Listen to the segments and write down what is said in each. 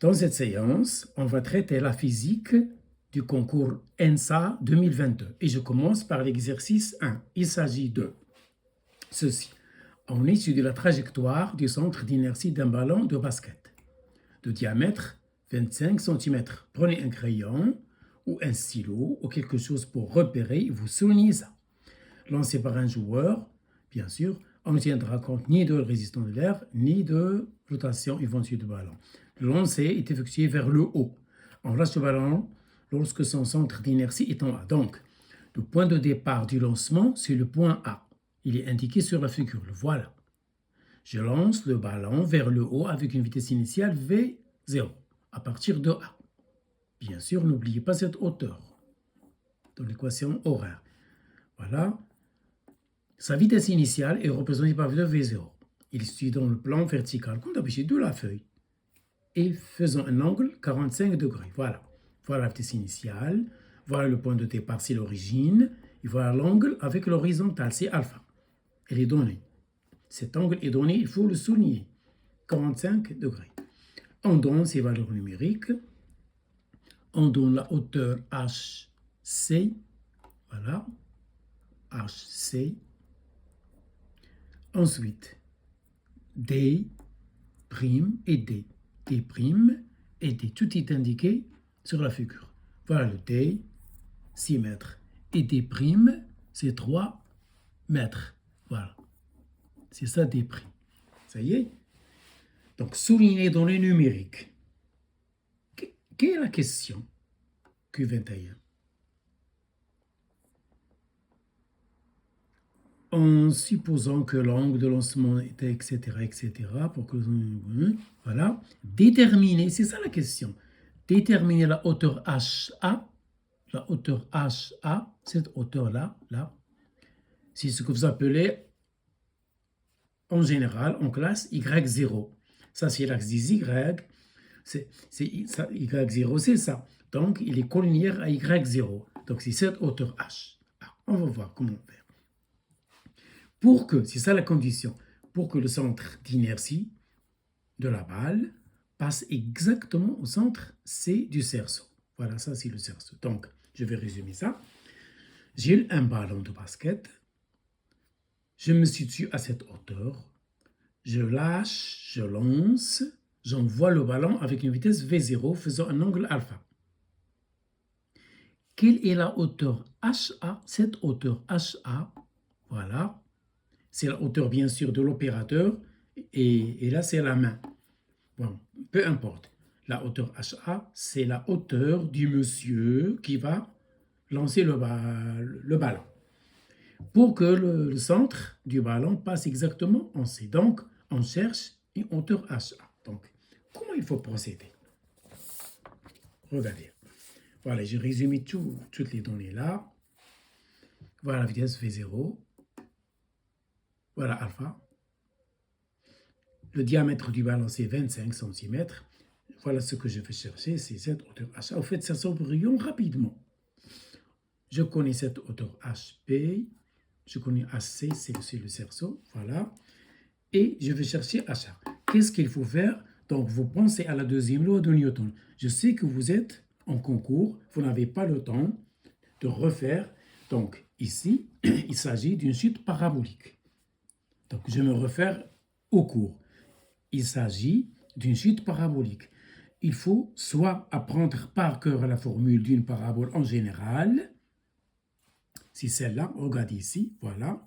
Dans cette séance, on va traiter la physique du concours ENSA 2022. Et je commence par l'exercice 1. Il s'agit de ceci. On étudie la trajectoire du centre d'inertie d'un ballon de basket de diamètre 25 cm. Prenez un crayon ou un stylo ou quelque chose pour repérer et vous soulignez ça. Lancé par un joueur, bien sûr, on ne tiendra compte ni de la résistance de l'air, ni de rotation éventuelle du ballon. Le lancer est effectué vers le haut. On lâche le ballon lorsque son centre d'inertie est en A. Donc, le point de départ du lancement, c'est le point A. Il est indiqué sur la figure. Le voilà. Je lance le ballon vers le haut avec une vitesse initiale V0 à partir de A. Bien sûr, n'oubliez pas cette hauteur dans l'équation horaire. Voilà. Sa vitesse initiale est représentée par V0. Il suit dans le plan vertical, comme d'habitude, de la feuille. Et faisons un angle 45 degrés. Voilà. Voilà la vitesse initiale. Voilà le point de départ, c'est l'origine. Et voilà l'angle avec l'horizontale, c'est alpha. Elle est donnée. Cet angle est donné, il faut le souligner. 45 degrés. On donne ces valeurs numériques. On donne la hauteur HC. Voilà. HC. Ensuite, D' et D. D' et D. Tout est indiqué sur la figure. Voilà le D, 6 mètres. Et D', c'est 3 mètres. Voilà. C'est ça D'. Ça y est? Donc, souligner dans les numériques. Quelle est la question? Q21. En supposant que l'angle de lancement était, etc., pour que, voilà, déterminer, c'est ça la question, déterminer la hauteur HA, cette hauteur-là, là, c'est ce que vous appelez, en général, en classe, Y0. Ça, c'est l'axe des Y, Y0, c'est ça. Donc, il est collinéaire à Y0. Donc, c'est cette hauteur H. On va voir comment faire. Pour que, c'est ça la condition, pour que le centre d'inertie de la balle passe exactement au centre C du cerceau. Voilà, ça c'est le cerceau. Donc, je vais résumer ça. J'ai un ballon de basket. Je me situe à cette hauteur. Je lâche, je lance. J'envoie le ballon avec une vitesse V0 faisant un angle alpha. Quelle est la hauteur HA? Cette hauteur HA, voilà. C'est la hauteur, bien sûr, de l'opérateur, et là, c'est la main. Bon, peu importe. La hauteur HA, c'est la hauteur du monsieur qui va lancer le ballon. Pour que le centre du ballon passe exactement en C. Donc, on cherche une hauteur HA. Donc, comment il faut procéder? Regardez. Voilà, j'ai résumé toutes les données là. Voilà la vitesse V0. Voilà alpha. Le diamètre du ballon, c'est 25 cm. Voilà ce que je vais chercher, c'est cette hauteur HA. En fait, ça s'ouvre rapidement. Je connais cette hauteur HP. Je connais HC, c'est le cerceau. Voilà. Et je vais chercher HA. Qu'est-ce qu'il faut faire? Donc, vous pensez à la deuxième loi de Newton. Je sais que vous êtes en concours. Vous n'avez pas le temps de refaire. Donc, ici, il s'agit d'une chute parabolique. Donc, je me réfère au cours. Il s'agit d'une chute parabolique. Il faut soit apprendre par cœur la formule d'une parabole en général. C'est celle-là, regardez ici, voilà.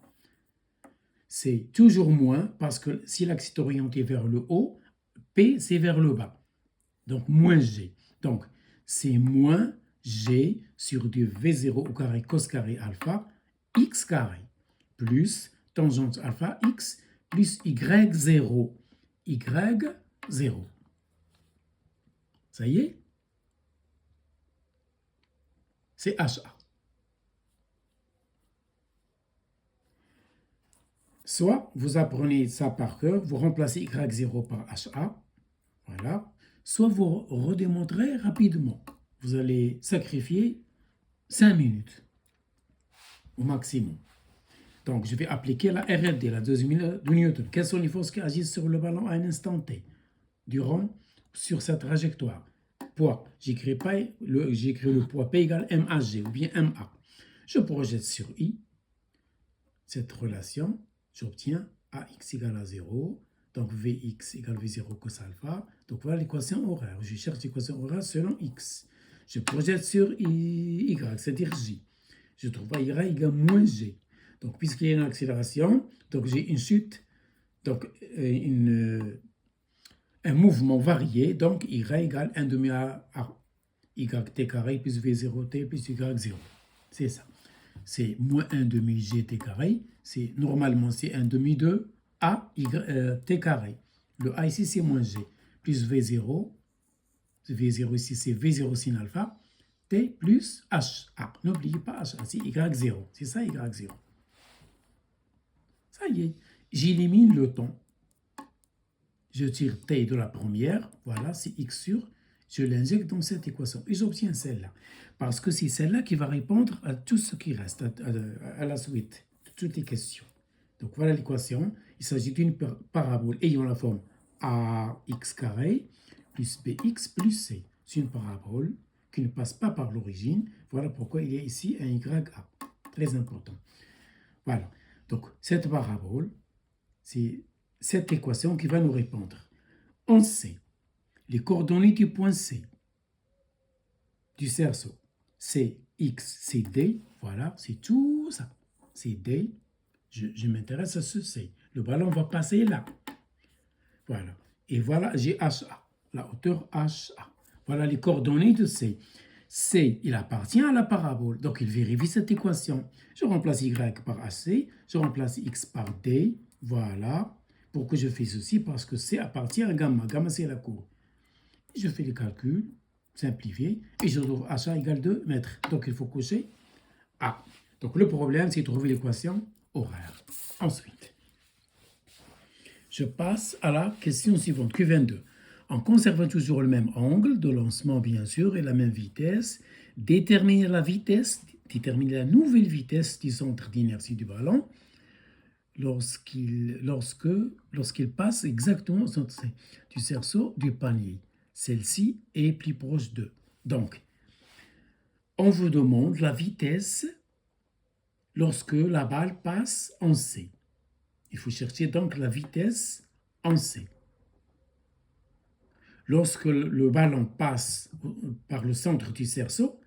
C'est toujours moins parce que si l'axe est orienté vers le haut, P c'est vers le bas. Donc, moins G. Donc, c'est moins G sur du V0 au carré cos carré alpha, X carré, plus tangente alpha X, plus Y0. Y0. Ça y est? C'est HA. Soit vous apprenez ça par cœur, vous remplacez Y0 par HA. Voilà. Soit vous redémontrez rapidement. Vous allez sacrifier 5 minutes au maximum. Donc, je vais appliquer la RLD, la deuxième loi de Newton. Quelles sont les forces qui agissent sur le ballon à un instant T? Durant sur sa trajectoire. Poids, j'écris le poids P égale MAG ou bien MA. Je projette sur I cette relation, j'obtiens AX égale à 0, donc Vx égale V0 cos alpha. Donc voilà l'équation horaire. Je cherche l'équation horaire selon X. Je projette sur Y, c'est-à-dire J. Je trouve Y égale moins G. Donc puisqu'il y a une accélération, donc j'ai une chute, donc un mouvement varié, donc Y égale 1 demi à YT carré plus V0T plus Y0. C'est ça. C'est moins 1 demi GT carré. Normalement, c'est 1 demi de A T carré. Le A ici, c'est moins G. Plus V0. V0 ici, c'est V0 sin alpha. T plus HA. N'oubliez pas HA, c'est Y0. C'est ça, Y0. Ça y est. J'élimine le temps. Je tire T de la première. Voilà, c'est X sur. Je l'injecte dans cette équation et j'obtiens celle-là. Parce que c'est celle-là qui va répondre à tout ce qui reste, à la suite de toutes les questions. Donc voilà l'équation. Il s'agit d'une parabole ayant la forme AX carré plus BX plus C. C'est une parabole qui ne passe pas par l'origine. Voilà pourquoi il y a ici un YA. Très important. Voilà. Donc cette parabole, c'est cette équation qui va nous répondre. On sait les coordonnées du point C, du cerceau. C'est X, c'est D. Voilà, c'est tout ça. C'est D. Je m'intéresse à ce C. Le ballon va passer là. Voilà. Et voilà, j'ai HA. La hauteur HA. Voilà les coordonnées de C. C, il appartient à la parabole. Donc, il vérifie cette équation. Je remplace Y par AC. Je remplace X par D. Voilà. Pourquoi je fais ceci? Parce que C appartient à gamma. Gamma, c'est la courbe. Je fais les calculs simplifiés et je trouve HA égale 2 mètres. Donc, il faut cocher A. Donc, le problème, c'est de trouver l'équation horaire. Ensuite, je passe à la question suivante, Q22. En conservant toujours le même angle de lancement, bien sûr, et la même vitesse, déterminer la nouvelle vitesse du centre d'inertie du ballon lorsqu'il passe exactement au centre du cerceau du panier. Celle-ci est plus proche d'eux. Donc, on vous demande la vitesse lorsque la balle passe en C. Il faut chercher donc la vitesse en C. Lorsque le ballon passe par le centre du cerceau,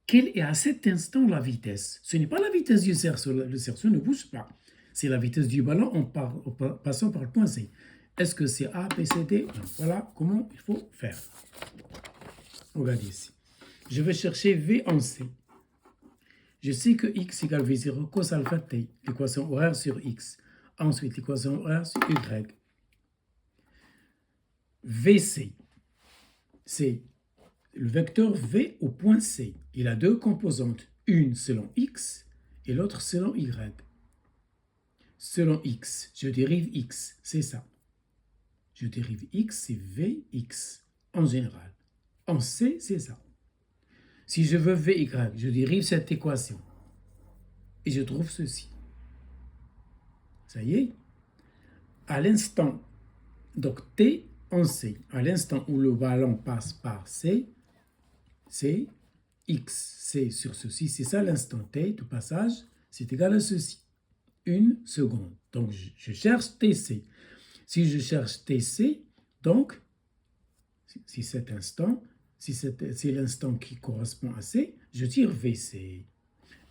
quelle est à cet instant la vitesse? Ce n'est pas la vitesse du cerceau, le cerceau ne bouge pas. C'est la vitesse du ballon en passant par le point C. Est-ce que c'est A, B, C, D? Voilà comment il faut faire. Regardez ici. Je vais chercher V en C. Je sais que X égale V0 cos alpha T, l'équation horaire sur X. Ensuite, l'équation horaire sur Y. VC, c'est le vecteur V au point C. Il a deux composantes, une selon X et l'autre selon Y. Selon X, je dérive X, c'est ça. Je dérive X, c'est Vx en général. En C, c'est ça. Si je veux Vy, je dérive cette équation. Et je trouve ceci. Ça y est. À l'instant, donc T en C, à l'instant où le ballon passe par C, c'est X, C sur ceci. C'est ça l'instant T de passage, c'est égal à ceci. 1 seconde. Donc, je cherche TC. Si je cherche TC, donc, si cet instant, si c'est l'instant qui correspond à C, je tire VC.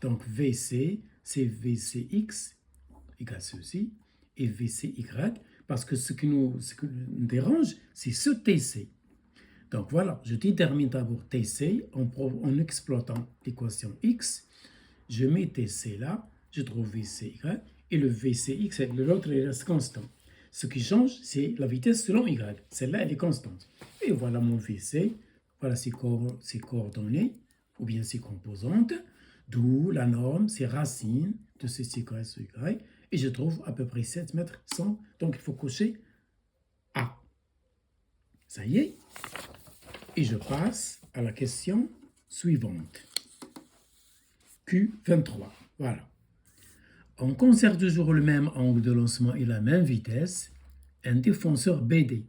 Donc, VC, c'est VCX égale ceci, et VCY, parce que ce qui nous dérange, c'est ce TC. Donc, voilà, je détermine d'abord TC en exploitant l'équation X. Je mets TC là, je trouve VCY, et le VCX, l'autre, il reste constant. Ce qui change, c'est la vitesse selon Y. Celle-là, elle est constante. Et voilà mon VC, voilà ses coordonnées, ou bien ses composantes, d'où la norme, c'est racine de ces Y sur Y, et je trouve à peu près 7 mètres 100, donc il faut cocher A. Ça y est. Et je passe à la question suivante. Q23. Voilà. On conserve toujours le même angle de lancement et la même vitesse. Un défenseur BD.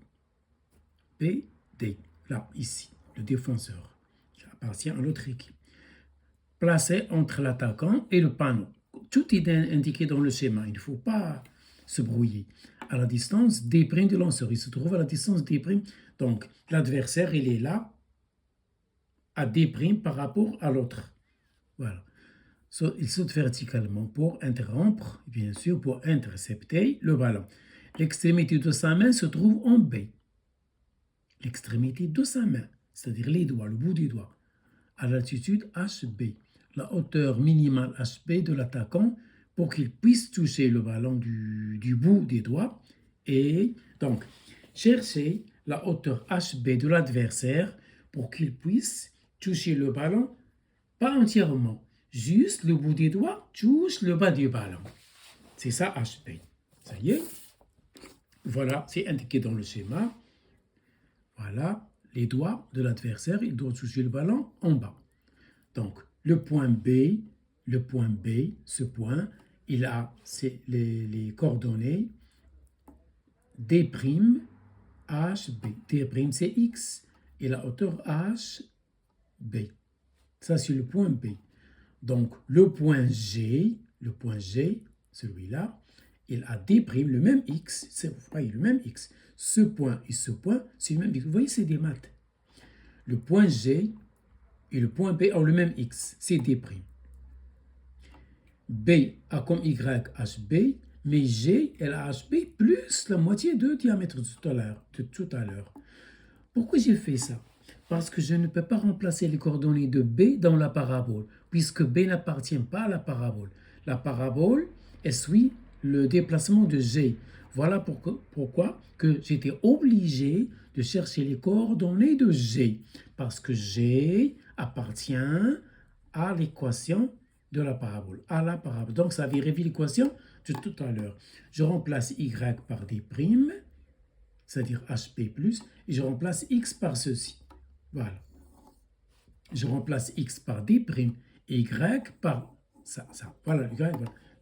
D, là, ici, le défenseur, qui appartient à l'autre équipe, placé entre l'attaquant et le panneau. Tout est indiqué dans le schéma, il ne faut pas se brouiller. À la distance D' du lanceur, il se trouve à la distance D'. Donc, l'adversaire, il est là, à D' par rapport à l'autre. Voilà. Il saute verticalement pour interrompre, bien sûr, pour intercepter le ballon. L'extrémité de sa main se trouve en B. L'extrémité de sa main, c'est-à-dire les doigts, le bout du doigt, à l'altitude HB. La hauteur minimale HB de l'attaquant pour qu'il puisse toucher le ballon du bout des doigts. Et donc, chercher la hauteur HB de l'adversaire pour qu'il puisse toucher le ballon, pas entièrement, juste le bout des doigts touche le bas du ballon. C'est ça HB. Ça y est. Voilà, c'est indiqué dans le schéma. Voilà, les doigts de l'adversaire, il doit toucher le ballon en bas. Donc, le point B, ce point, il a les coordonnées D', HB. D' c'est X et la hauteur HB. Ça, c'est le point B. Donc, le point G, celui-là, il a D', le même X, vous voyez, le même X. Ce point et ce point, c'est le même X. Vous voyez, c'est des maths. Le point G et le point B ont le même X, c'est D'. B a comme Y HB, mais G, elle a HB plus la moitié de diamètre de tout à l'heure. Pourquoi j'ai fait ça? Parce que je ne peux pas remplacer les coordonnées de B dans la parabole, puisque B n'appartient pas à la parabole. La parabole, elle suit le déplacement de G. Voilà pourquoi que j'étais obligé de chercher les coordonnées de G, parce que G appartient à l'équation de la parabole, Donc, ça vérifie l'équation de tout à l'heure. Je remplace Y par D', c'est-à-dire HP+, et je remplace X par ceci. Voilà. Je remplace X par D', et Y par ça. Voilà, Y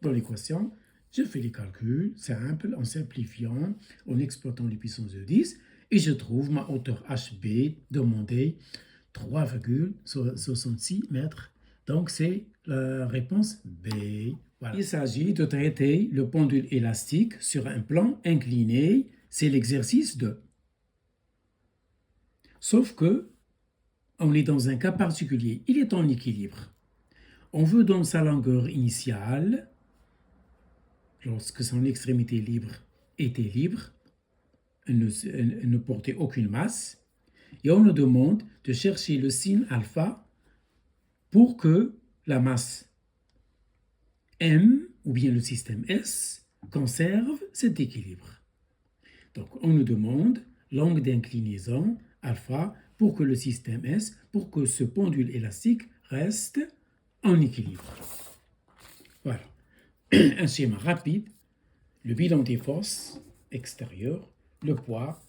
dans l'équation. Je fais les calculs simples, en simplifiant, en exploitant les puissances de 10, et je trouve ma hauteur HB demandée 3,66 mètres. Donc, c'est la réponse B. Voilà. Il s'agit de traiter le pendule élastique sur un plan incliné. C'est l'exercice 2. Sauf que, on est dans un cas particulier. Il est en équilibre. On veut dans sa longueur initiale, lorsque son extrémité libre était libre, elle ne portait aucune masse, et on nous demande de chercher le signe alpha pour que la masse M, ou bien le système S, conserve cet équilibre. Donc, on nous demande l'angle d'inclinaison alpha pour que le système S, pour que ce pendule élastique reste en équilibre. Voilà. Un schéma rapide, le bilan des forces extérieures, le poids,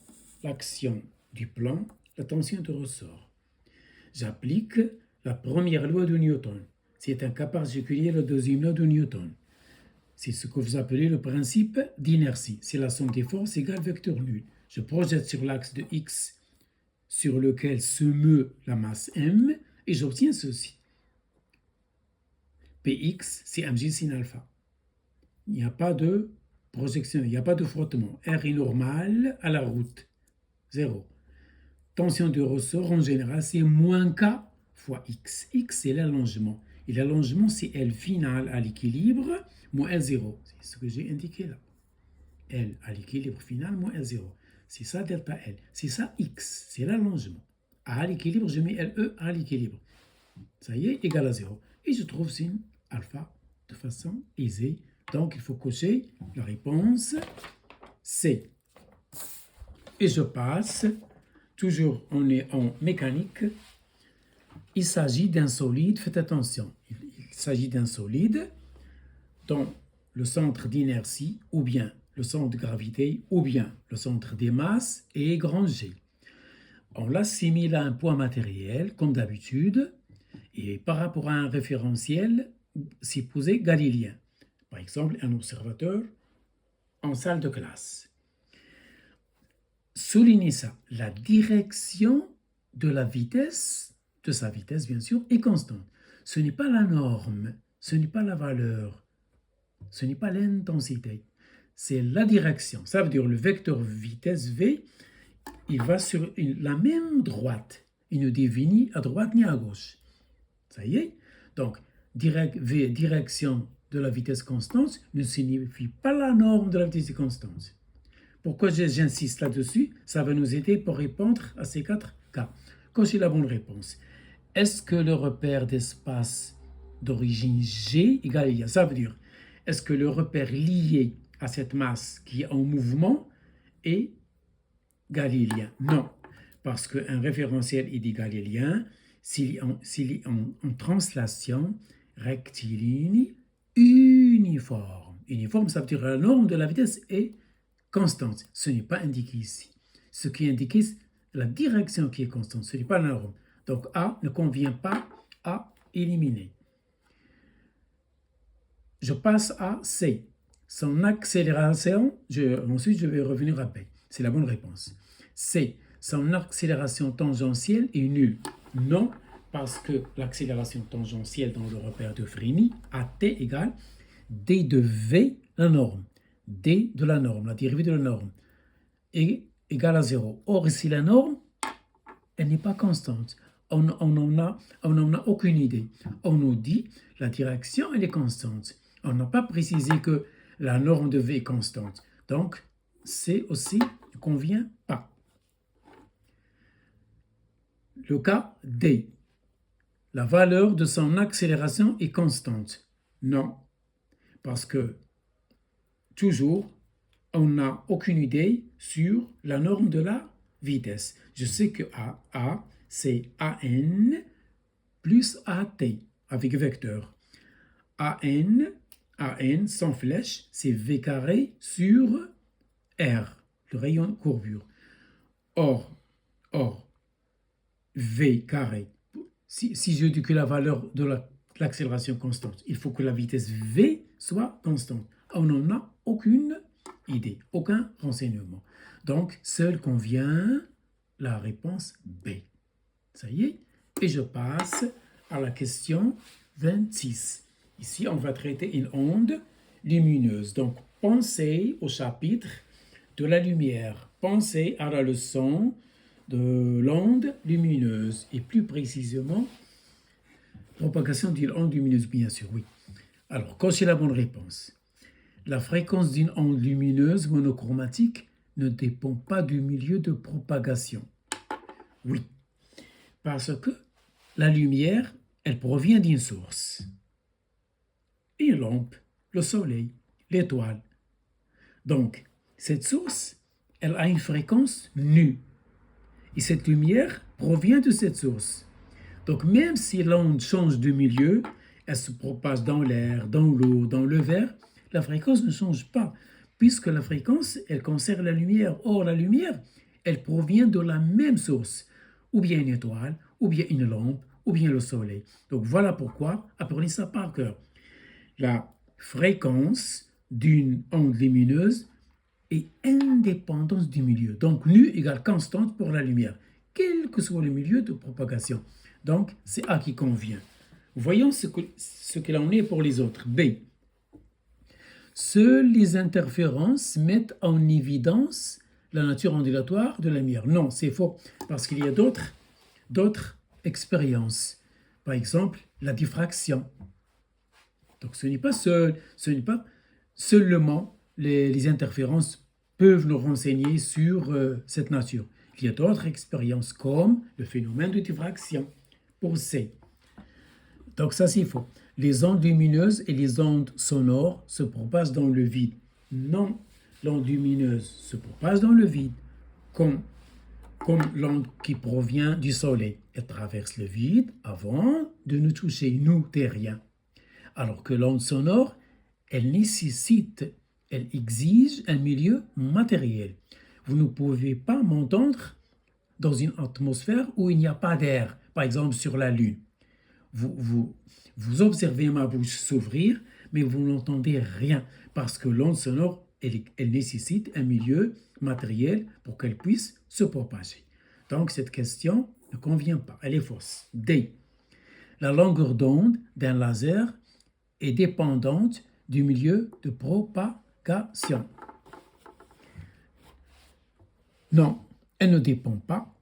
l'action du plan, la tension de ressort. J'applique la première loi de Newton. C'est un cas particulier, la deuxième loi de Newton. C'est ce que vous appelez le principe d'inertie. C'est la somme des forces égale vecteur nul. Je projette sur l'axe de X sur lequel se meut la masse M et j'obtiens ceci. Px, c'est mg sin alpha. Il n'y a pas de projection, il n'y a pas de frottement. R est normal à la route. 0. Tension de ressort, en général, c'est moins K fois X. X, c'est l'allongement. Et l'allongement, c'est L final à l'équilibre moins L0. C'est ce que j'ai indiqué là. L à l'équilibre final moins L0. C'est ça delta L. C'est ça X, c'est l'allongement. À l'équilibre, je mets LE à l'équilibre. Ça y est, égal à 0. Et je trouve sin alpha de façon aisée. Donc, il faut cocher la réponse C. Et je passe, toujours on est en mécanique, il s'agit d'un solide, faites attention, il s'agit d'un solide dont le centre d'inertie ou bien le centre de gravité ou bien le centre des masses est grand G. On l'assimile à un poids matériel comme d'habitude et par rapport à un référentiel supposé galiléen. Par exemple, un observateur en salle de classe. souligner ça. La direction de la vitesse, de sa vitesse bien sûr, est constante. Ce n'est pas la norme, ce n'est pas la valeur, ce n'est pas l'intensité, c'est la direction. Ça veut dire le vecteur vitesse V, il va sur la même droite. Il ne dévie ni à droite ni à gauche. Ça y est? Donc, V, direction de la vitesse constante, ne signifie pas la norme de la vitesse constante. Pourquoi j'insiste là-dessus? Ça va nous aider pour répondre à ces 4 cas. Cochez la bonne réponse. Est-ce que le repère d'espace d'origine G égale I? Ça veut dire, est-ce que le repère lié à cette masse qui est en mouvement est galiléen? Non, parce qu'un référentiel est dit galiléen s'il est en translation rectiligne uniforme. Uniforme, ça veut dire que la norme de la vitesse est constante. Ce n'est pas indiqué ici. Ce qui est indiqué, c'est la direction qui est constante. Ce n'est pas la norme. Donc A ne convient pas à éliminer. Je passe à C. Son accélération, ensuite je vais revenir à B. C'est la bonne réponse. C. Son accélération tangentielle est nulle. Non, parce que l'accélération tangentielle dans le repère de Friny, AT égale d de V, la norme. D de la norme, la dérivée de la norme, est égale à 0. Or, ici, la norme, elle n'est pas constante. On n'en a aucune idée. On nous dit la direction, elle est constante. On n'a pas précisé que la norme de V est constante. Donc, C aussi ne convient pas. Le cas D. La valeur de son accélération est constante. Non, parce que toujours, on n'a aucune idée sur la norme de la vitesse. Je sais que A, c'est AN plus AT avec vecteur. AN sans flèche, c'est V carré sur R, le rayon courbure. Or, V carré, si je dis que la valeur de l'accélération constante, il faut que la vitesse V soit constante. On n'en a aucune idée, aucun renseignement. Donc, seul convient la réponse B. Ça y est. Et je passe à la question 26. Ici, on va traiter une onde lumineuse. Donc, pensez au chapitre de la lumière. Pensez à la leçon de l'onde lumineuse. Et plus précisément, propagation d'une onde lumineuse, bien sûr, oui. Alors, cochez la bonne réponse. La fréquence d'une onde lumineuse monochromatique ne dépend pas du milieu de propagation. Oui, parce que la lumière, elle provient d'une source. Une lampe, le soleil, l'étoile. Donc, cette source, elle a une fréquence nue. Et cette lumière provient de cette source. Donc, même si l'onde change de milieu, elle se propage dans l'air, dans l'eau, dans le verre, la fréquence ne change pas, puisque la fréquence, elle conserve la lumière. Or, la lumière, elle provient de la même source, ou bien une étoile, ou bien une lampe, ou bien le soleil. Donc, voilà pourquoi, apprenez ça par cœur. La fréquence d'une onde lumineuse est indépendante du milieu. Donc, nu égale constante pour la lumière, quel que soit le milieu de propagation. Donc, c'est A qui convient. Voyons ce qu'il en est pour les autres. B. Seules les interférences mettent en évidence la nature ondulatoire de la lumière. Non, c'est faux, parce qu'il y a d'autres expériences. Par exemple, la diffraction. Donc, ce n'est pas seulement les interférences peuvent nous renseigner sur cette nature. Il y a d'autres expériences comme le phénomène de diffraction pour C. Donc ça c'est faux. Les ondes lumineuses et les ondes sonores se propagent dans le vide. Non, l'onde lumineuse se propage dans le vide, comme l'onde qui provient du soleil. Elle traverse le vide avant de nous toucher, nous, terriens. Alors que l'onde sonore, elle nécessite, elle exige un milieu matériel. Vous ne pouvez pas m'entendre dans une atmosphère où il n'y a pas d'air, par exemple sur la Lune. Vous observez ma bouche s'ouvrir, mais vous n'entendez rien parce que l'onde sonore elle nécessite un milieu matériel pour qu'elle puisse se propager. Donc, cette question ne convient pas, elle est fausse. D. La longueur d'onde d'un laser est dépendante du milieu de propagation. Non, elle ne dépend pas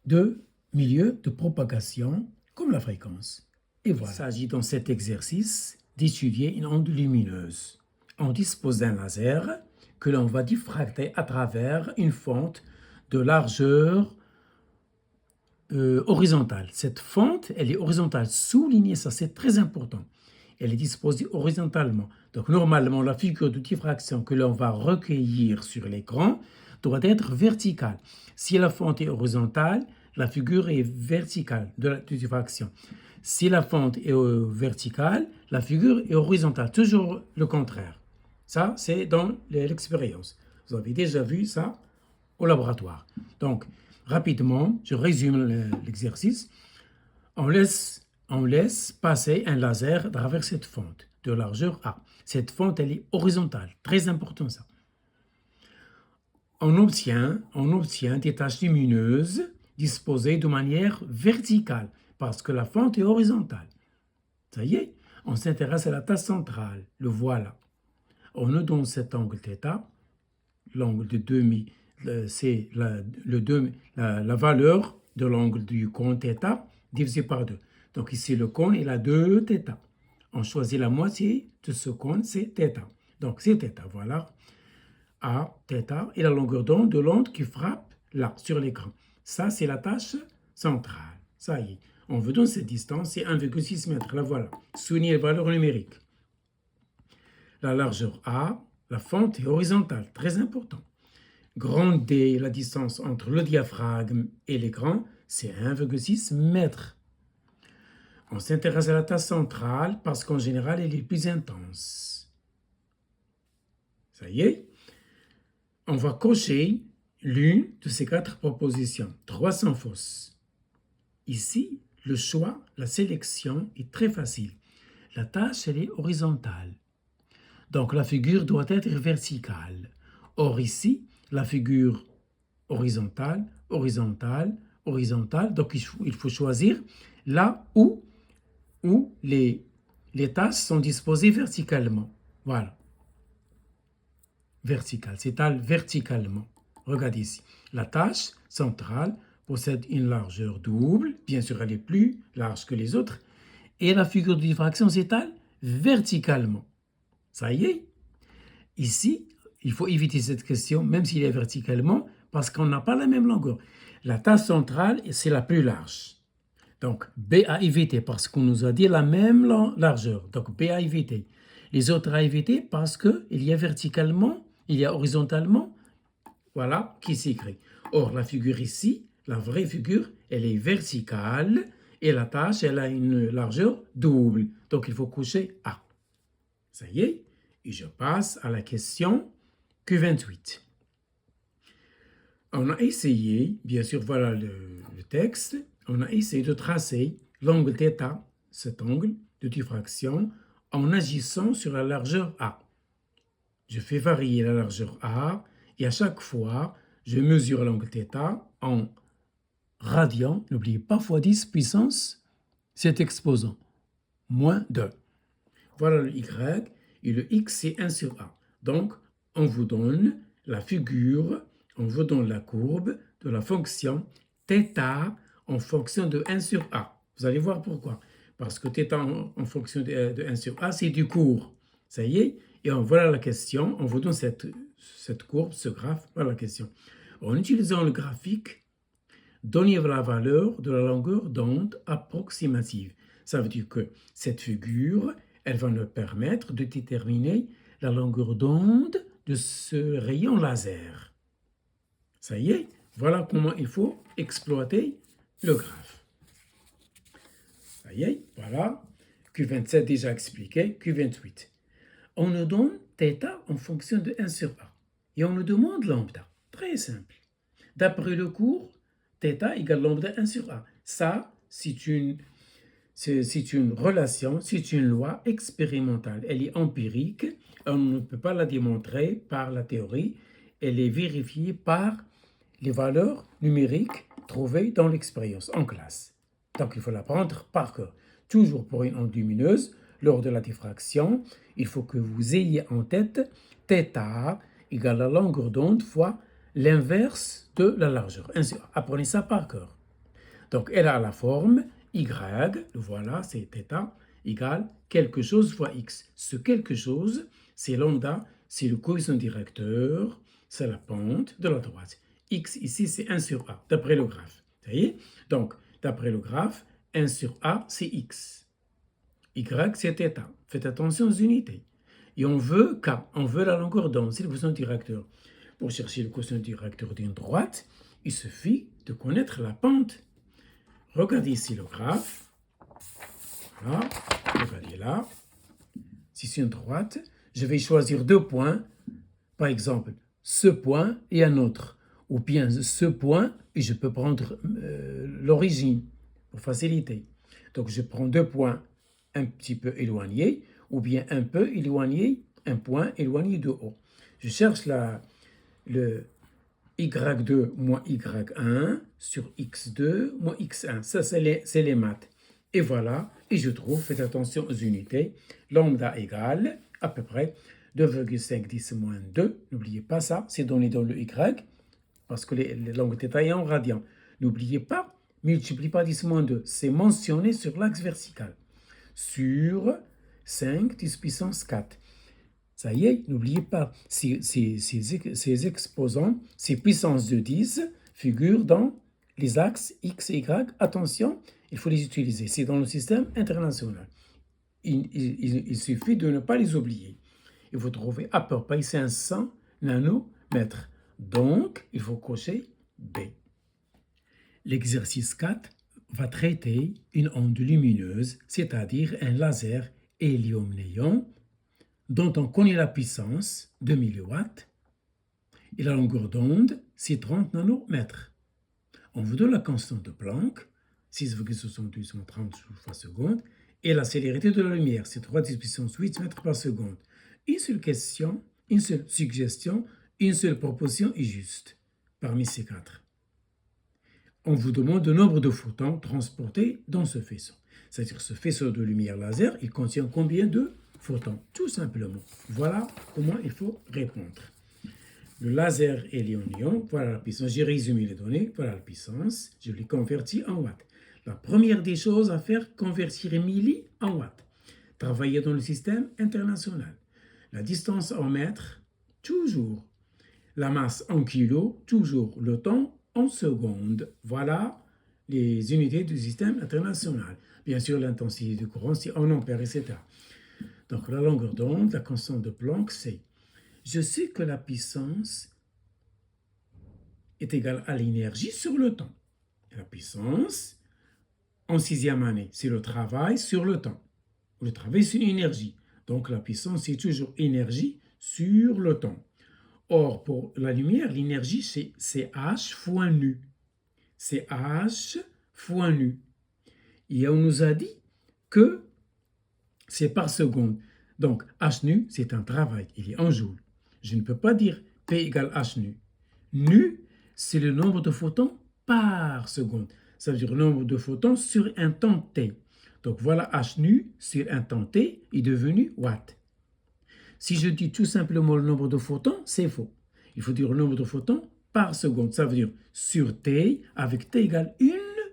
de milieu de propagation comme la fréquence. Et voilà. Il s'agit dans cet exercice d'étudier une onde lumineuse. On dispose d'un laser que l'on va diffracter à travers une fente de largeur horizontale. Cette fente, elle est horizontale. Soulignez ça, c'est très important. Elle est disposée horizontalement. Donc normalement, la figure de diffraction que l'on va recueillir sur l'écran doit être verticale. Si la fente est horizontale, la figure est verticale de diffraction. Si la fente est verticale, la figure est horizontale. Toujours le contraire. Ça, c'est dans l'expérience. Vous avez déjà vu ça au laboratoire. Donc, rapidement, je résume l'exercice. On laisse passer un laser à travers cette fente de largeur A. Cette fente, elle est horizontale. Très important ça. On obtient des taches lumineuses disposées de manière verticale parce que la fente est horizontale. Ça y est, on s'intéresse à la tache centrale. Le voilà. On nous donne cet angle θ. L'angle de demi, c'est la valeur de l'angle du cône θ divisé par 2. Donc ici, le cône, il a 2 θ. On choisit la moitié de ce cône, c'est θ. Donc c'est θ, voilà. A, θ, et la longueur d'onde de l'onde qui frappe là, sur l'écran. Ça, c'est la tâche centrale. Ça y est. On veut donc cette distance, c'est 1,6 m. La voilà. Soulignez les valeurs numériques. La largeur A, la fente est horizontale, très important. Grand D, la distance entre le diaphragme et l'écran, c'est 1,6 m. On s'intéresse à la tâche centrale parce qu'en général, elle est plus intense. Ça y est. On va cocher l'une de ces 4 propositions. 3 sont fausses. Ici, le choix, la sélection est très facile. La tâche, elle est horizontale. Donc, la figure doit être verticale. Or, ici, la figure horizontale, horizontale, horizontale. Donc, il faut choisir là où les tâches sont disposées verticalement. Voilà. Verticale, s'étale verticalement. Regardez ici. La tâche centrale possède une largeur double. Bien sûr, elle est plus large que les autres. Et la figure de diffraction s'étale verticalement. Ça y est. Ici, il faut éviter cette question, même s'il est verticalement, parce qu'on n'a pas la même longueur. La tâche centrale, c'est la plus large. Donc, B à éviter, parce qu'on nous a dit la même largeur. Donc, B à éviter. Les autres à éviter, parce qu'il y a verticalement, il y a horizontalement, voilà, qui s'écrit. Or, la figure ici, la vraie figure, elle est verticale, et la tâche, elle a une largeur double. Donc, il faut coucher A. Ça y est. Et je passe à la question Q28. On a essayé, bien sûr, voilà le texte, on a essayé de tracer l'angle θ, cet angle de diffraction, en agissant sur la largeur A. Je fais varier la largeur A et à chaque fois, je mesure l'angle θ en radians. N'oubliez pas fois 10 puissance cet exposant, moins 2. Voilà le Y. Et le x, c'est 1 sur a. Donc, on vous donne la figure, on vous donne la courbe de la fonction θ en fonction de 1 sur a. Vous allez voir pourquoi. Parce que θ en fonction de 1 sur a, c'est du court. Ça y est. Et voilà la question. On vous donne cette courbe, ce graphe. Voilà la question. En utilisant le graphique, donnez la valeur de la longueur d'onde approximative. Ça veut dire que cette figure, elle va nous permettre de déterminer la longueur d'onde de ce rayon laser. Ça y est, voilà comment il faut exploiter le graphe. Ça y est, voilà. Q27 déjà expliqué, Q28. On nous donne θ en fonction de 1 sur A. Et on nous demande lambda. Très simple. D'après le cours, θ égale lambda 1 sur A. Ça, c'est c'est une relation, c'est une loi expérimentale. Elle est empirique, on ne peut pas la démontrer par la théorie, elle est vérifiée par les valeurs numériques trouvées dans l'expérience en classe. Donc il faut l'apprendre par cœur. Toujours pour une onde lumineuse, lors de la diffraction, il faut que vous ayez en tête θ égale la longueur d'onde fois l'inverse de la largeur. Ainsi, apprenez ça par cœur. Donc elle a la forme y, voilà, c'est θ, égale quelque chose fois x. Ce quelque chose, c'est lambda, c'est le coefficient directeur, c'est la pente de la droite. X ici, c'est 1 sur a, d'après le graphe. Vous voyez? Donc, d'après le graphe, 1 sur a, c'est x. Y, c'est θ. Faites attention aux unités. Et on veut k, on veut la longueur d'onde, c'est le coefficient directeur. Pour chercher le coefficient directeur d'une droite, il suffit de connaître la pente. Regardez ici le graphe. Voilà, regardez là. Si c'est une droite, je vais choisir deux points. Par exemple, ce point et un autre. Ou bien ce point, et je peux prendre l'origine pour faciliter. Donc je prends deux points un petit peu éloignés, ou bien un peu éloigné, un point éloigné de haut. Je cherche le y2 moins y1 sur x2 moins x1. Ça, c'est les maths. Et voilà, et je trouve, faites attention aux unités, lambda égale à peu près 2,5 10 moins 2. N'oubliez pas ça, c'est donné dans le y, parce que les langues θ est en radian. N'oubliez pas, multiplie pas 10 moins 2, c'est mentionné sur l'axe vertical. Sur 5 10 puissance 4. Ça y est, n'oubliez pas, ces exposants, ces puissances de 10 figurent dans les axes X et Y. Attention, il faut les utiliser. C'est dans le système international. Il suffit de ne pas les oublier. Et vous trouvez à peu près 500 nanomètres. Donc, il faut cocher B. L'exercice 4 va traiter une onde lumineuse, c'est-à-dire un laser hélium-néon, dont on connaît la puissance, 2000 watts, et la longueur d'onde, c'est 30 nanomètres. On vous donne la constante de Planck, 6,6830 fois seconde, et la célérité de la lumière, c'est 3 puissance 8 mètres par seconde. Une seule question, une seule suggestion, une seule proposition est juste parmi ces quatre. On vous demande le nombre de photons transportés dans ce faisceau. C'est-à-dire ce faisceau de lumière laser, il contient combien de photons? Tout simplement. Voilà comment il faut répondre. Le laser hélium-néon, voilà la puissance. J'ai résumé les données, voilà la puissance. Je l'ai converti en watts. La première des choses à faire, convertir milli en watts. Travailler dans le système international. La distance en mètres, toujours. La masse en kilos, toujours. Le temps en secondes. Voilà les unités du système international. Bien sûr, l'intensité du courant, c'est en ampères, etc. Donc, la longueur d'onde, la constante de Planck, c'est... Je sais que la puissance est égale à l'énergie sur le temps. La puissance, en 6e année, c'est le travail sur le temps. Le travail, c'est une énergie. Donc, la puissance, c'est toujours énergie sur le temps. Or, pour la lumière, l'énergie, c'est H fois nu. C'est H fois nu. Et on nous a dit que c'est par seconde. Donc, H nu, c'est un travail. Il est en joules. Je ne peux pas dire P égale H nu. Nu, c'est le nombre de photons par seconde. Ça veut dire le nombre de photons sur un temps T. Donc, voilà H nu sur un temps T est devenu watt. Si je dis tout simplement le nombre de photons, c'est faux. Il faut dire le nombre de photons par seconde. Ça veut dire sur T, avec T égale 1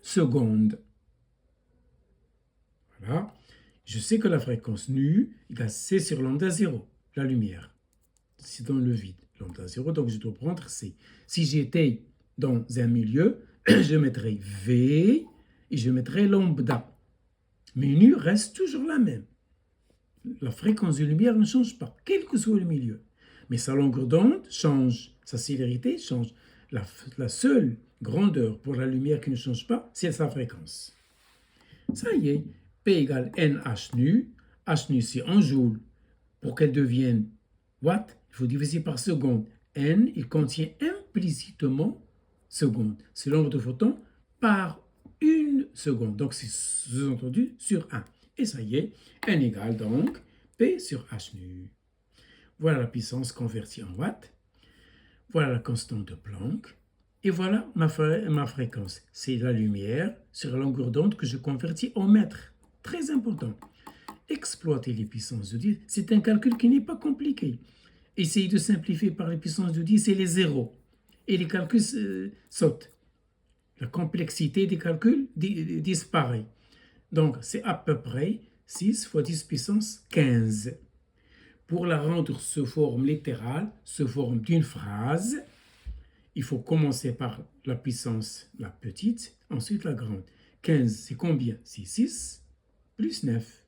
seconde. Voilà. Je sais que la fréquence nu égale C sur lambda 0, la lumière. C'est dans le vide, lambda 0, donc je dois prendre C. Si j'étais dans un milieu, je mettrais V et je mettrais lambda. Mais nu reste toujours la même. La fréquence de lumière ne change pas, quel que soit le milieu. Mais sa longueur d'onde change, sa célérité change. La seule grandeur pour la lumière qui ne change pas, c'est sa fréquence. Ça y est, P égale NH nu. H nu, c'est en joules. Pour qu'elle devienne watt, il faut diviser par seconde. N, il contient implicitement seconde. C'est le nombre de photons par 1 seconde. Donc, c'est sous-entendu sur 1. Et ça y est, N égale donc P sur H nu. Voilà la puissance convertie en watts. Voilà la constante de Planck. Et voilà ma fréquence. C'est la lumière sur la longueur d'onde que je convertis en mètres. Très important. Exploiter les puissances de 10, c'est un calcul qui n'est pas compliqué. Essayez de simplifier par les puissances de 10 et les zéros. Et les calculs sautent. La complexité des calculs disparaît. Donc, c'est à peu près 6 fois 10 puissance 15. Pour la rendre sous forme littérale, sous forme d'une phrase, il faut commencer par la puissance la petite, ensuite la grande. 15, c'est combien? C'est 6 plus 9.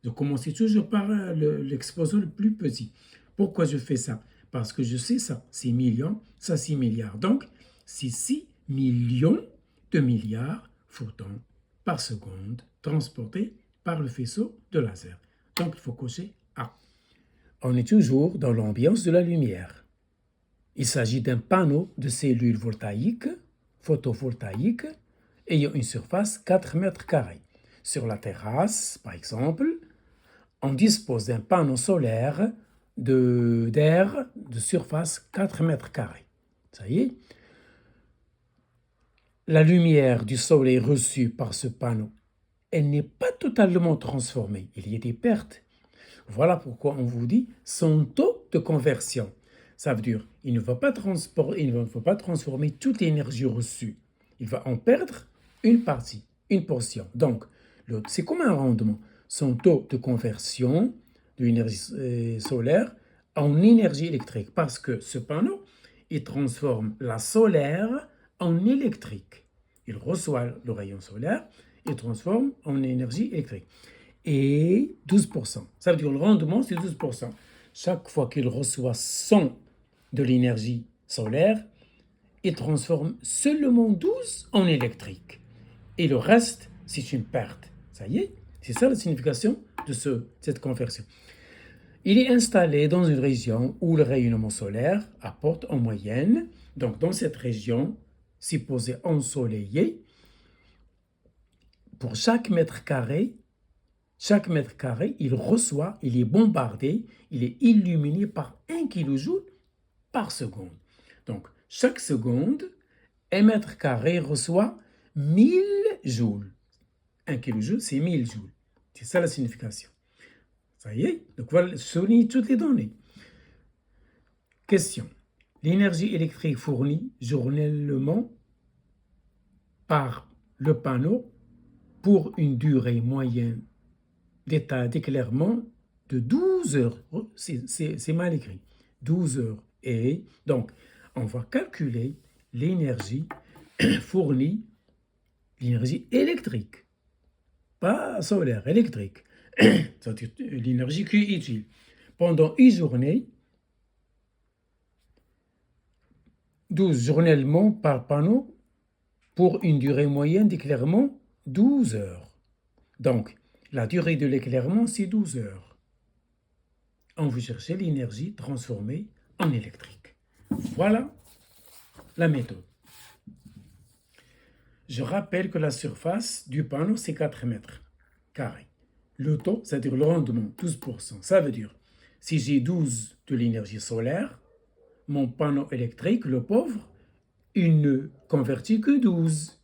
Je commence toujours par l'exposant le plus petit. Pourquoi je fais ça? Parce que je sais ça, c'est millions, ça c'est milliards. Donc, c'est 6 millions de milliards photons par seconde transportés par le faisceau de laser. Donc, il faut cocher A. On est toujours dans l'ambiance de la lumière. Il s'agit d'un panneau de cellules voltaïques, photovoltaïques, ayant une surface 4 mètres carrés. Sur la terrasse, par exemple, on dispose d'un panneau solaire d'air de surface 4 mètres carrés. Ça y est. La lumière du soleil reçue par ce panneau, elle n'est pas totalement transformée. Il y a des pertes. Voilà pourquoi on vous dit son taux de conversion. Ça veut dire il ne va pas transformer toute l'énergie reçue. Il va en perdre une partie, une portion. Donc, c'est comme un rendement. Son taux de conversion de l'énergie solaire en énergie électrique. Parce que ce panneau, il transforme la solaire en électrique. Il reçoit le rayon solaire et transforme en énergie électrique. Et 12%. Ça veut dire le rendement, c'est 12%. Chaque fois qu'il reçoit 100 de l'énergie solaire, il transforme seulement 12 en électrique. Et le reste, c'est une perte. Ça y est, c'est ça la signification de cette conversion. Il est installé dans une région où le rayonnement solaire apporte en moyenne, donc dans cette région, supposée ensoleillée, pour chaque mètre carré, il reçoit, il est bombardé, il est illuminé par 1 kJ par seconde. Donc, chaque seconde, 1 mètre carré reçoit 1000 joules. 1 kJ, c'est 1000 joules. C'est ça la signification. Ça y est, donc voilà, souligne toutes les données. Question. L'énergie électrique fournie journellement par le panneau pour une durée moyenne d'état d'éclairement de 12 heures. Oh, c'est mal écrit. 12 heures. Et donc, on va calculer l'énergie fournie, l'énergie électrique, pas solaire, électrique. C'est-à-dire l'énergie qui est utile. Pendant une journée, 12 journellement par panneau pour une durée moyenne d'éclairement 12 heures. Donc, la durée de l'éclairement, c'est 12 heures. On veut chercher l'énergie transformée en électrique. Voilà la méthode. Je rappelle que la surface du panneau, c'est 4 mètres carrés. Le taux, c'est-à-dire le rendement, 12%. Ça veut dire, si j'ai 12 de l'énergie solaire, mon panneau électrique, le pauvre, il ne convertit que 12.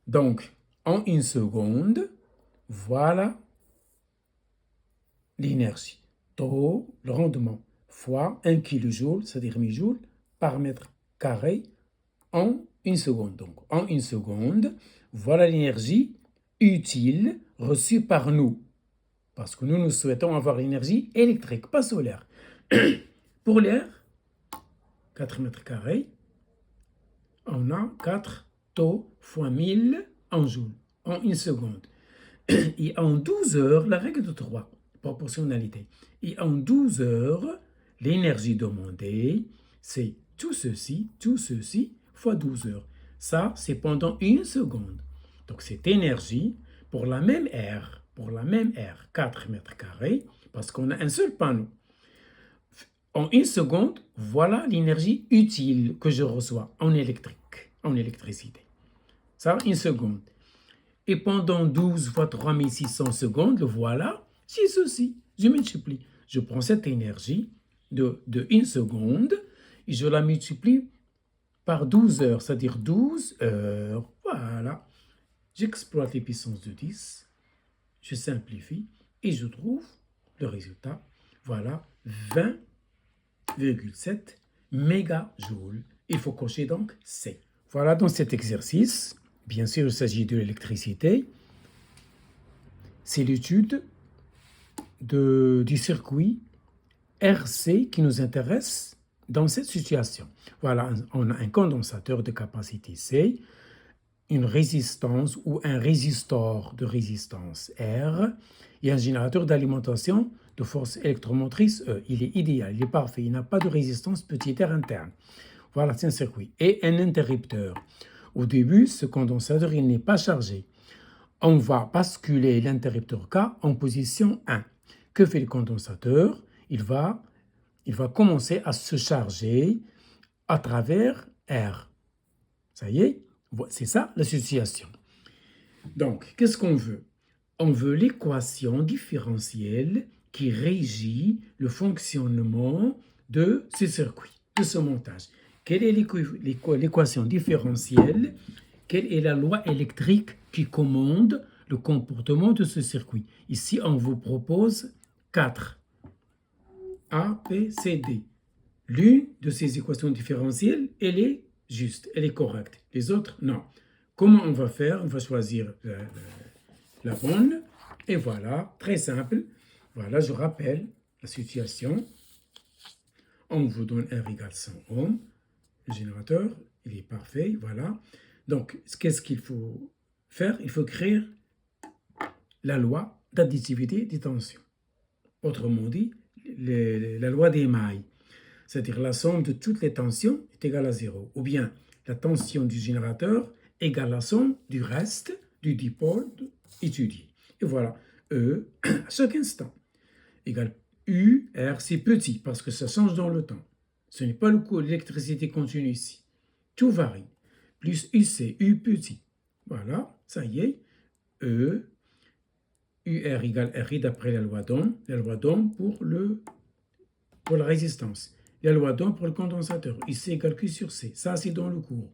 Donc, en une seconde, voilà l'énergie. Taux, le rendement, fois 1 kJ, c'est-à-dire 1000 joules, par mètre carré en une seconde. Donc, en une seconde, voilà l'énergie utile reçue par nous. Parce que nous souhaitons avoir l'énergie électrique, pas solaire. Pour l'air, 4 mètres carrés, on a 4 taux fois 1000 en joules, en une seconde. Et en 12 heures, la règle de 3, proportionnalité. Et en 12 heures, l'énergie demandée, c'est tout ceci fois 12 heures. Ça, c'est pendant une seconde. Donc, cette énergie, pour la même aire, 4 mètres carrés, parce qu'on a un seul panneau. En une seconde, voilà l'énergie utile que je reçois en électricité. Ça, une seconde. Et pendant 12 fois 3600 secondes, le voilà, j'ai ceci. Je multiplie. Je prends cette énergie de une seconde et je la multiplie par 12 heures, c'est-à-dire 12 heures. Voilà. J'exploite les puissances de 10, je simplifie et je trouve le résultat. Voilà, 20,7 mégajoules. Il faut cocher donc C. Voilà dans cet exercice. Bien sûr, il s'agit de l'électricité. C'est l'étude du circuit RC qui nous intéresse dans cette situation. Voilà, on a un condensateur de capacité C, une résistance ou un résistor de résistance R et un générateur d'alimentation de force électromotrice E. Il est idéal, il est parfait, il n'a pas de résistance petit r interne. Voilà, c'est un circuit. Et un interrupteur. Au début, ce condensateur, il n'est pas chargé. On va basculer l'interrupteur K en position 1. Que fait le condensateur? Il va commencer à se charger à travers R. Ça y est, c'est ça la situation. Donc, qu'est-ce qu'on veut? On veut l'équation différentielle qui régit le fonctionnement de ce circuit, de ce montage. Quelle est l'équation différentielle? Quelle est la loi électrique qui commande le comportement de ce circuit? Ici, on vous propose 4. A, B, C, D. L'une de ces équations différentielles, elle est juste, elle est correcte. Les autres, non. Comment on va faire? On va choisir la bonne. Et voilà, très simple. Voilà, je rappelle la situation. On vous donne R égale 100 ohms. Le générateur, il est parfait, voilà. Donc, qu'est-ce qu'il faut faire? Il faut créer la loi d'additivité des tensions. Autrement dit, la loi des mailles. C'est-à-dire la somme de toutes les tensions est égale à 0. Ou bien la tension du générateur égale la somme du reste du dipôle étudié. Et voilà, E à chaque instant égale U, R, c'est petit parce que ça change dans le temps. Ce n'est pas le coût de l'électricité continue ici. Tout varie. Plus UC, U petit. Voilà, ça y est. E, UR égale RI d'après la loi d'Ohm. La loi d'Ohm pour la résistance. La loi d'Ohm pour le condensateur. IC égale Q sur C. Ça, c'est dans le cours.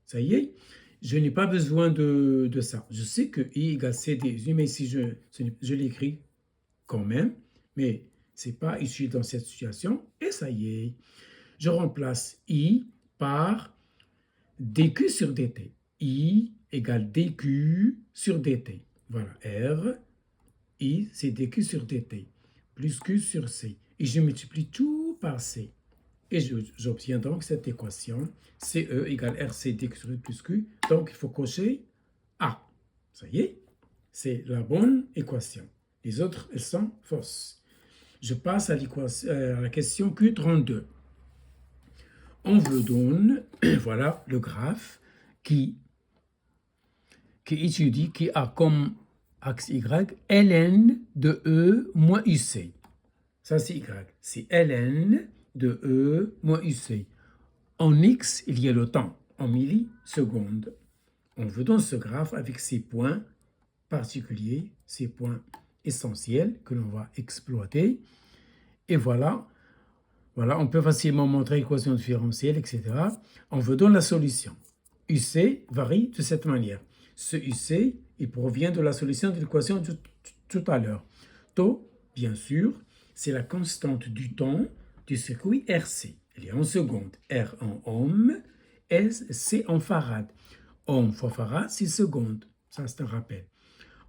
Ça y est. Je n'ai pas besoin de ça. Je sais que I égale CD. Mais si je l'écris quand même, mais ce n'est pas issu dans cette situation. Et ça y est. Je remplace I par dQ sur dt. I égale dQ sur dt. Voilà, R, I, c'est dQ sur dt, plus Q sur C. Et je multiplie tout par C. Et j'obtiens donc cette équation, CE égale RC dQ sur plus Q. Donc, il faut cocher A. Ça y est, c'est la bonne équation. Les autres, elles sont fausses. Je passe à la question Q32. On vous donne, voilà, le graphe qui étudie, qui a comme axe Y, ln de E moins UC. Ça, c'est Y. C'est ln de E moins UC. En X, il y a le temps, en millisecondes. On vous donne ce graphe avec ces points particuliers, ces points essentiels que l'on va exploiter. Et voilà, on peut facilement montrer l'équation différentielle, etc. On vous donne la solution. UC varie de cette manière. Ce UC, il provient de la solution de l'équation de tout à l'heure. Tau, bien sûr, c'est la constante du temps du circuit RC. Elle est en secondes. R en ohm, C en farad. Ohm fois farad, c'est secondes. Ça, c'est un rappel.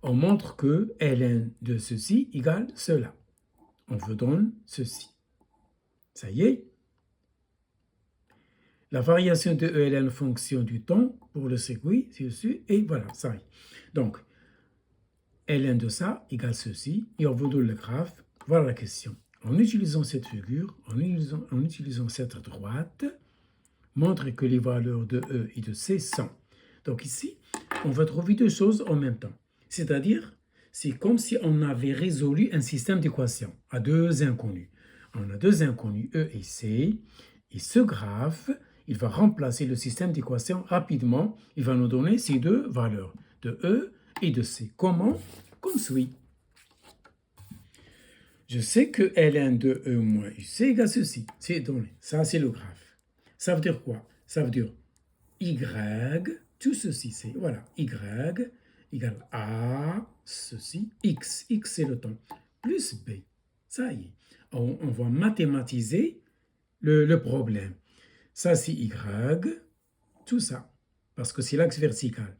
On montre que ln de ceci égale cela. On vous donne ceci. Ça y est. La variation de ELN en fonction du temps pour le circuit, c'est ceci, et voilà, ça y est. Donc, ln de ça égale ceci, et on vous donne le graphe. Voilà la question. En utilisant cette figure, en utilisant cette droite, montre que les valeurs de E et de C sont. Donc ici, on va trouver deux choses en même temps. C'est-à-dire, c'est comme si on avait résolu un système d'équations à deux inconnus. On a deux inconnus, E et C, et ce graphe, il va remplacer le système d'équations rapidement. Il va nous donner ces deux valeurs, de E et de C. Comment? Comme suit. Je sais que ln de E moins UC égale ceci. C'est donné. Ça, c'est le graphe. Ça veut dire quoi? Ça veut dire Y, tout ceci, c'est, voilà, Y égale A, ceci, X c'est le temps, plus B. Ça y est. On va mathématiser le problème. Ça, c'est Y, tout ça, parce que c'est l'axe vertical.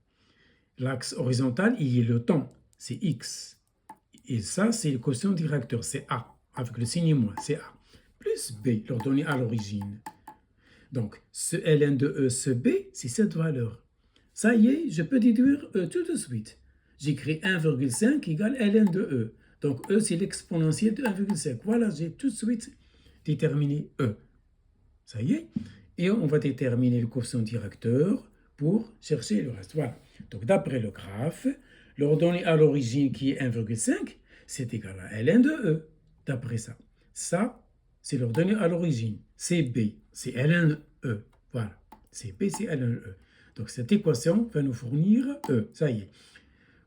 L'axe horizontal, il est le temps, c'est X. Et ça, c'est le quotient directeur, c'est A, avec le signe moins, c'est A. Plus B, leur donné à l'origine. Donc, ce ln de E, ce B, c'est cette valeur. Ça y est, je peux déduire E tout de suite. J'écris 1,5 égale ln de E. Donc, E, c'est l'exponentielle de 1,5. Voilà, j'ai tout de suite déterminé E. Ça y est. Et on va déterminer le quotient directeur pour chercher le reste. Voilà. Donc, d'après le graphe, l'ordonnée à l'origine qui est 1,5, c'est égal à ln de E. D'après ça. Ça, c'est l'ordonnée à l'origine. C'est B, c'est ln E. Voilà. C'est B, c'est ln E. Donc, cette équation va nous fournir E. Ça y est.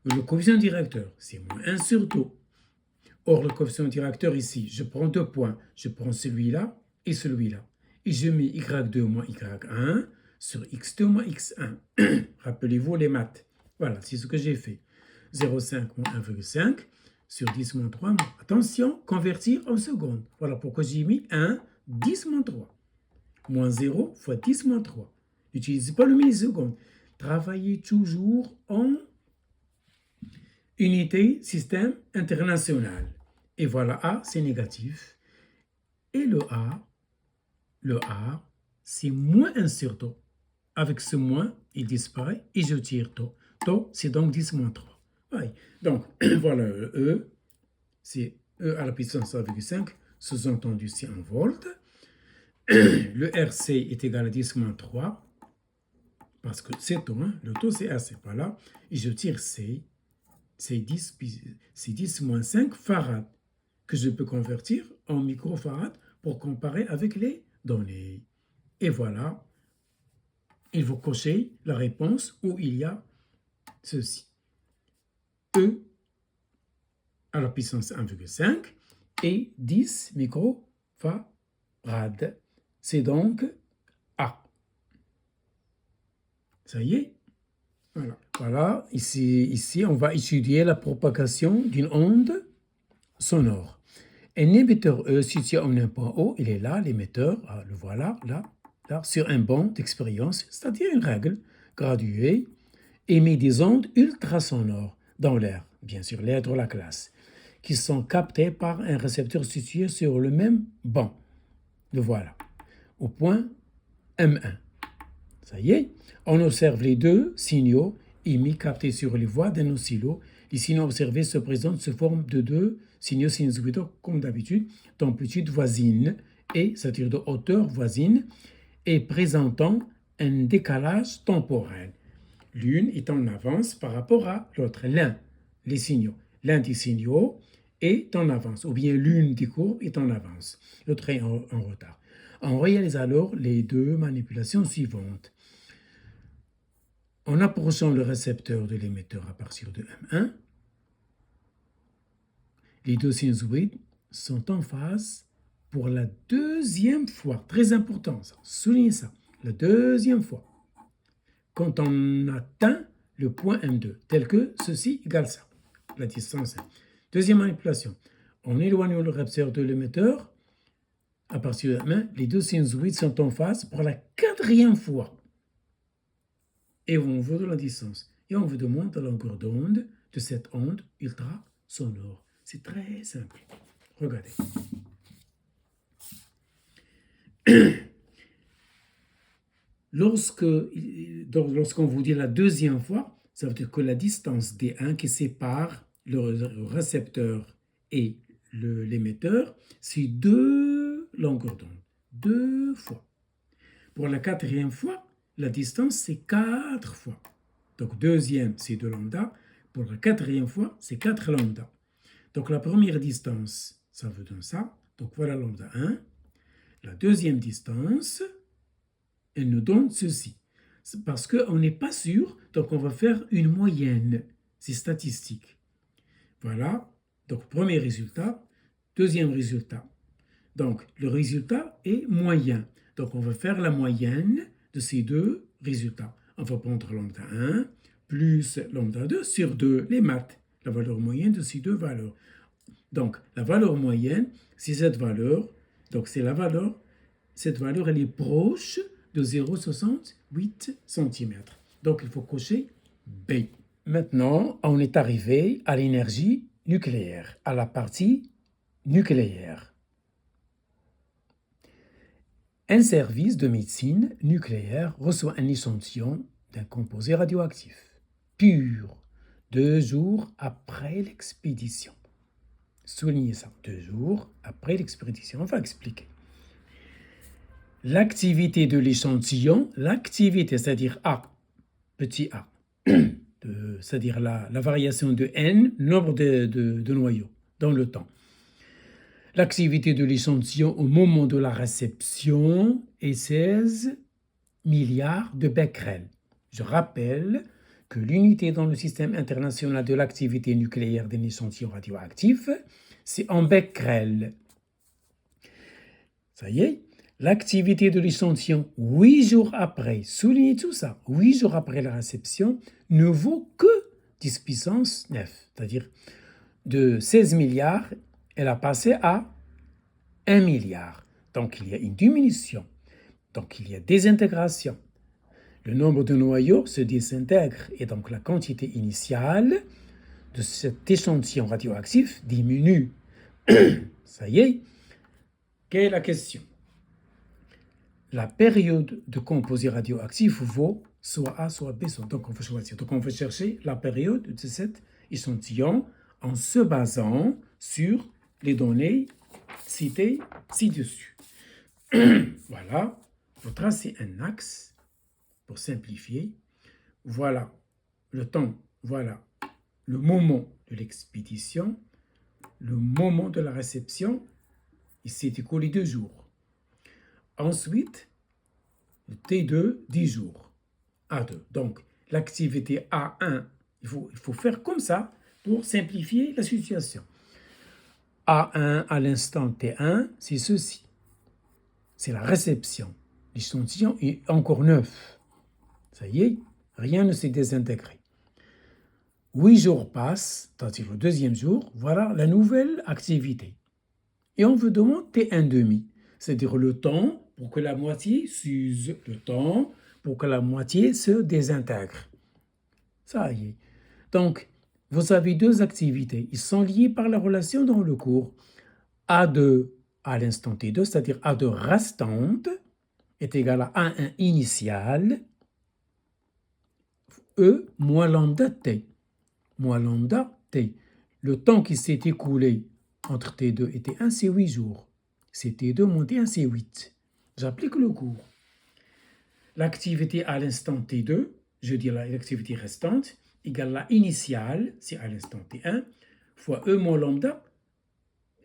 Le coefficient directeur, c'est moins 1 sur 2. Or, le coefficient directeur ici, je prends deux points. Je prends celui-là et celui-là. Et je mets y2 moins y1 sur x2 moins x1. Rappelez-vous les maths. Voilà, c'est ce que j'ai fait. 0,5 moins 1,5 sur 10 moins 3. Attention, convertir en secondes. Voilà pourquoi j'ai mis 1, 10 moins 3. Moins 0 fois 10 moins 3. N'utilisez pas le milliseconde. Travaillez toujours en unité, système international. Et voilà, A, c'est négatif. Et le A, c'est moins 1 sur taux. Avec ce moins, il disparaît et je tire taux. Taux, c'est donc 10 moins 3. Oui. Donc, voilà le E. C'est E à la puissance 1,5, sous-entendu c'est en volts. Le RC est égal à 10 moins 3, parce que c'est taux, hein? Le taux c'est RC, voilà. Et je tire C, c'est 10 moins 5 farad, que je peux convertir en microfarad pour comparer avec les données. Et voilà, il faut cocher la réponse où il y a ceci. E à la puissance 1,5 et 10 microfarad. C'est donc A. Ça y est? Voilà. Voilà. Ici, on va étudier la propagation d'une onde sonore. Un émetteur E situé en un point O, il est là, l'émetteur, le voilà, là, sur un banc d'expérience, c'est-à-dire une règle graduée, émet des ondes ultrasonores dans l'air, bien sûr, l'air de la classe, qui sont captées par un récepteur situé sur le même banc. Le voilà, au point M1. Ça y est, on observe les deux signaux émis captés sur les voies d'un oscillo. Les signaux observés se présentent sous forme de deux signaux sinusoïdaux, comme d'habitude, d'amplitude voisine et, c'est-à-dire de hauteur voisine, et présentant un décalage temporel. L'une est en avance par rapport à l'autre. L'un des signaux est en avance, ou bien l'une des courbes est en avance, l'autre est en retard. On réalise alors les deux manipulations suivantes. En approchant le récepteur de l'émetteur à partir de M1, les deux sinusoïdes sont en phase pour la deuxième fois. Très important, ça. Soulignez ça. La deuxième fois. Quand on atteint le point M2, tel que ceci égale ça. La distance. Deuxième manipulation. En éloignant le récepteur de l'émetteur, à partir de M1, les deux sinusoïdes sont en phase pour la quatrième fois. Et on veut de la distance. Et on vous demande la longueur d'onde de cette onde ultrasonore. C'est très simple. Regardez. Lorsqu'on vous dit la deuxième fois, ça veut dire que la distance D1 qui sépare le récepteur et l'émetteur, c'est deux longueurs d'onde. Deux fois. Pour la quatrième fois, la distance, c'est 4 fois. Donc, deuxième, c'est 2 lambda. Pour la quatrième fois, c'est 4 lambda. Donc, la première distance, ça veut dire ça. Donc, voilà lambda 1. La deuxième distance, Elle nous donne ceci. C'est parce qu'on n'est pas sûr, donc on va faire une moyenne. C'est statistique. Voilà, donc premier résultat. Deuxième résultat. Donc le résultat est moyen. Donc on va faire la moyenne de ces deux résultats. On va prendre lambda 1 plus lambda 2 sur 2, les maths, la valeur moyenne de ces deux valeurs. Donc la valeur moyenne, c'est cette valeur. Donc c'est la valeur, cette valeur elle est proche de 0,68 cm. Donc il faut cocher B. Maintenant, on est arrivé à l'énergie nucléaire, à la partie nucléaire. Un service de médecine nucléaire reçoit un échantillon d'un composé radioactif pur 2 jours après l'expédition. Soulignez ça, 2 jours après l'expédition. On va expliquer. L'activité de l'échantillon, l'activité, c'est-à-dire A, petit a, c'est-à-dire la variation de n, nombre de noyaux dans le temps. L'activité de l'échantillon au moment de la réception est 16 milliards de becquerels. Je rappelle que l'unité dans le système international de l'activité nucléaire d'un échantillon radioactif, c'est en becquerels. Ça y est, l'activité de l'échantillon 8 jours après, soulignez tout ça, 8 jours après la réception, ne vaut que 10 puissance 9, c'est-à-dire de 16 milliards, elle a passé à 1 milliard. Donc il y a une diminution, donc il y a désintégration. Le nombre de noyaux se désintègre et donc la quantité initiale de cet échantillon radioactif diminue. Ça y est, quelle est la question? La période de composé radioactif vaut soit A, soit B. Donc on va choisir. Donc on va chercher la période de cet échantillon en se basant sur les données citées ci-dessus. Voilà, vous tracez un axe pour simplifier. Voilà le temps, voilà le moment de l'expédition, le moment de la réception, il s'est écoulé 2 jours. Ensuite, le T2, 10 jours. A2. Donc, l'activité A1, il faut faire comme ça pour simplifier la situation. A1 à l'instant T1, c'est ceci. C'est la réception. L'échantillon est encore neuf. Ça y est, rien ne s'est désintégré. 8 jours passent, c'est-à-dire le deuxième jour, voilà la nouvelle activité. Et on veut demander T1,5, c'est-à-dire le temps pour que la moitié s'use, le temps pour que la moitié se désintègre. Ça y est. Donc, vous avez deux activités. Ils sont liés par la relation dans le cours. A2 à l'instant T2, c'est-à-dire A2 restante, est égal à A1 initial, E moins lambda T. Moins lambda T. Le temps qui s'est écoulé entre T2 et T1, c'est 8 jours. C'est T2 moins T1, c'est 8. J'applique le cours. L'activité à l'instant T2, je dis l'activité restante, égale la initiale, c'est à l'instant T1, fois E moins lambda,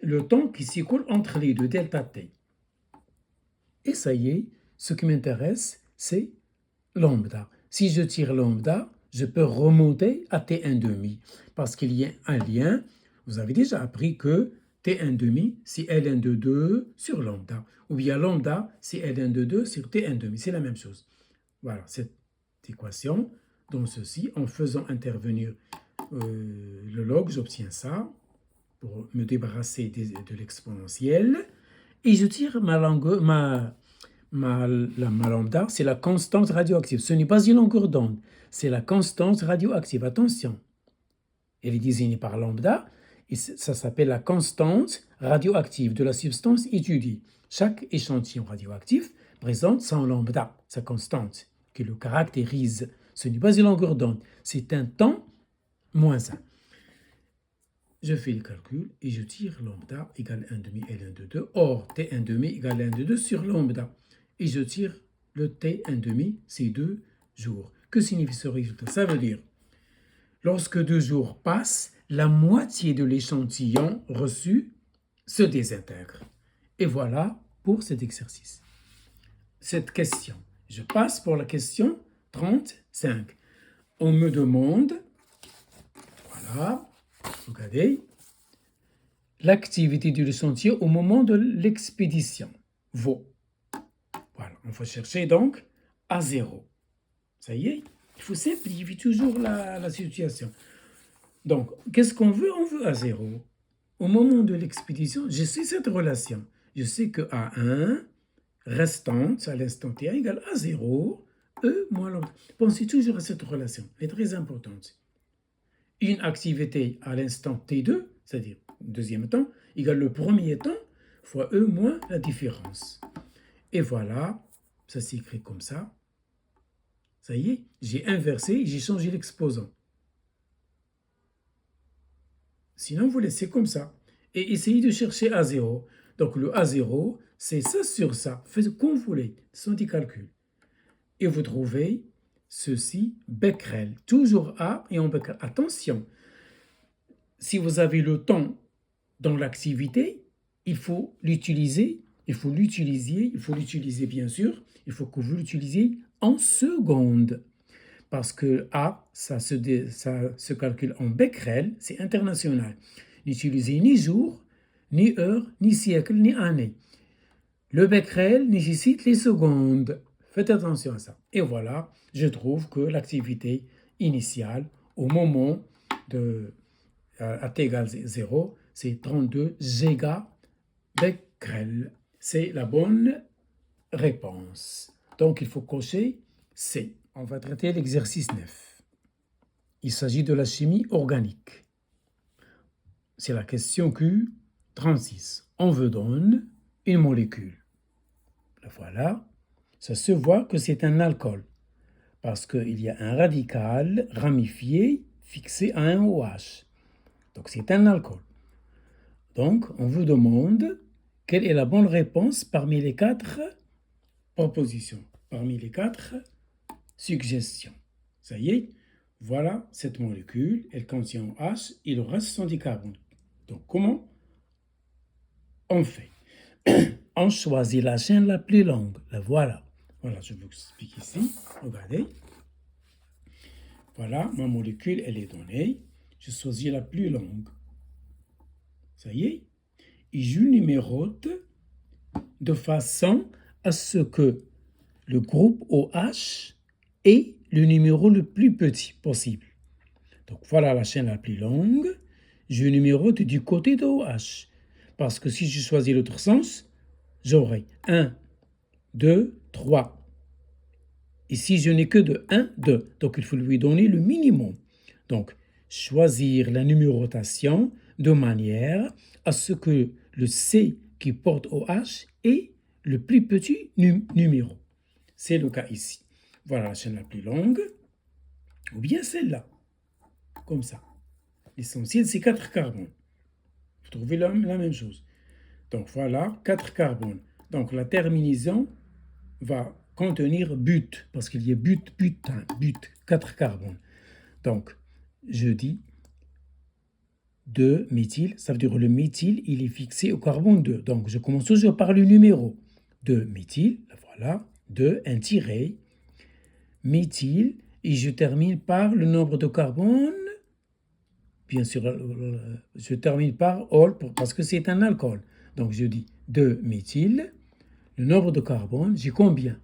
le temps qui s'écoule entre les deux, delta T. Et ça y est, ce qui m'intéresse, c'est lambda. Si je tire lambda, je peux remonter à T1,5 parce qu'il y a un lien. Vous avez déjà appris que T1,5, c'est Ln de 2 sur lambda. Ou bien lambda, c'est Ln de 2 sur T1,5. C'est la même chose. Voilà, cette équation. Dans ceci, en faisant intervenir le log, j'obtiens ça pour me débarrasser de l'exponentielle. Et je tire ma lambda, c'est la constante radioactive. Ce n'est pas une longueur d'onde, c'est la constante radioactive. Attention, elle est désignée par lambda et ça s'appelle la constante radioactive de la substance étudiée. Chaque échantillon radioactif présente son lambda, sa constante, qui le caractérise. Ce n'est pas une longueur d'onde, c'est un temps moins 1. Je fais le calcul et je tire lambda égale 1,5 Ln de 2. Or, T1,5 égale Ln de 2 sur lambda. Et je tire le T1,5, c'est 2 jours. Que signifie ce résultat? Ça veut dire, lorsque 2 jours passent, la moitié de l'échantillon reçu se désintègre. Et voilà pour cet exercice. Cette question. Je passe pour la question 35. On me demande, voilà, regardez, l'activité du sentier au moment de l'expédition vaut. Voilà, on va chercher donc à 0. Ça y est, il faut simplifier toujours la situation. Donc, qu'est-ce qu'on veut? On veut à 0. Au moment de l'expédition, je sais cette relation. Je sais que A1 restante à l'instant T égale à 0, E moins l'autre. Pensez toujours à cette relation, elle est très importante. Une activité à l'instant T2, c'est-à-dire le deuxième temps, égale le premier temps fois E moins la différence. Et voilà, ça s'écrit comme ça. Ça y est, j'ai inversé, j'ai changé l'exposant. Sinon, vous laissez comme ça. Et essayez de chercher A0. Donc, le A0, c'est ça sur ça. Faites comme vous voulez. Ce sont des calculs. Et vous trouvez ceci, Becquerel. Toujours A et en Becquerel. Attention, si vous avez le temps dans l'activité, il faut l'utiliser. Il faut l'utiliser bien sûr. Il faut que vous l'utilisiez en secondes. Parce que A, ça se calcule en Becquerel, c'est international. N'utilisez ni jour, ni heure, ni siècle, ni année. Le Becquerel nécessite les secondes. Faites attention à ça. Et voilà, je trouve que l'activité initiale, au moment de t égale 0, c'est 32 gigabecquerel. C'est la bonne réponse. Donc, il faut cocher C. On va traiter l'exercice 9. Il s'agit de la chimie organique. C'est la question Q36. On vous donne une molécule. Voilà. Ça se voit que c'est un alcool parce qu'il y a un radical ramifié fixé à un OH. Donc, c'est un alcool. Donc, on vous demande quelle est la bonne réponse parmi les 4 propositions, parmi les 4 suggestions. Ça y est, voilà cette molécule, elle contient H, il reste son dicarbone. Donc, comment on fait? On choisit la chaîne la plus longue. La voilà. Voilà, je vous explique ici. Regardez. Voilà, ma molécule, elle est donnée. Je choisis la plus longue. Ça y est. Et je numérote de façon à ce que le groupe OH ait le numéro le plus petit possible. Donc voilà la chaîne la plus longue. Je numérote du côté de OH. Parce que si je choisis l'autre sens, j'aurai 1, 2, 3. Ici, je n'ai que de 1, 2. Donc, il faut lui donner le minimum. Donc, choisir la numérotation de manière à ce que le C qui porte OH ait le plus petit numéro. C'est le cas ici. Voilà la chaîne la plus longue. Ou bien celle-là. Comme ça. L'essentiel, c'est 4 carbones. Vous trouvez la même chose. Donc, voilà, 4 carbones. Donc, la terminaison va contenir but, parce qu'il y a but, 4 carbones. Donc, je dis 2 méthyle, ça veut dire le méthyle, il est fixé au carbone 2. Donc, je commence toujours par le numéro. 2 méthyle, voilà, 2, un tiré, méthyle, et je termine par le nombre de carbones. Bien sûr, je termine par ol, parce que c'est un alcool. Donc, je dis 2 méthyle, le nombre de carbones, j'ai combien?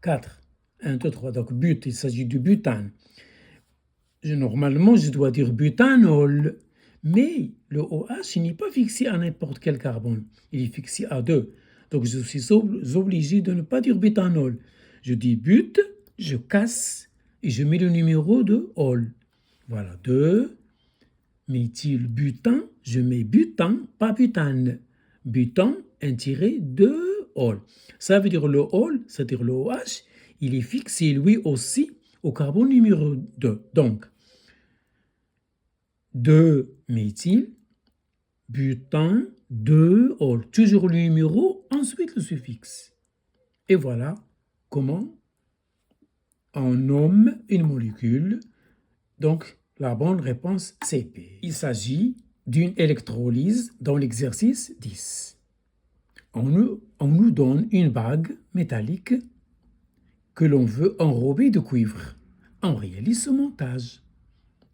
4. 1, 2, 3. Donc, but, il s'agit du butane. Normalement, je dois dire butanol. Mais le OH n'est pas fixé à n'importe quel carbone. Il est fixé à 2. Donc, je suis obligé de ne pas dire butanol. Je dis but, je casse et je mets le numéro de ol. Voilà, 2 méthylbutan, je mets butan, pas butane. Butan, un tiré de ol. Ça veut dire le ol, c'est-à-dire le OH, il est fixé lui aussi au carbone numéro 2. Donc, 2 méthyle, butan, 2 ol. Toujours le numéro, ensuite le suffixe. Et voilà comment on nomme une molécule. Donc, la bonne réponse, c'est P. Il s'agit d'une électrolyse dans l'exercice 10. On nous donne une bague métallique que l'on veut enrober de cuivre. On réalise ce montage.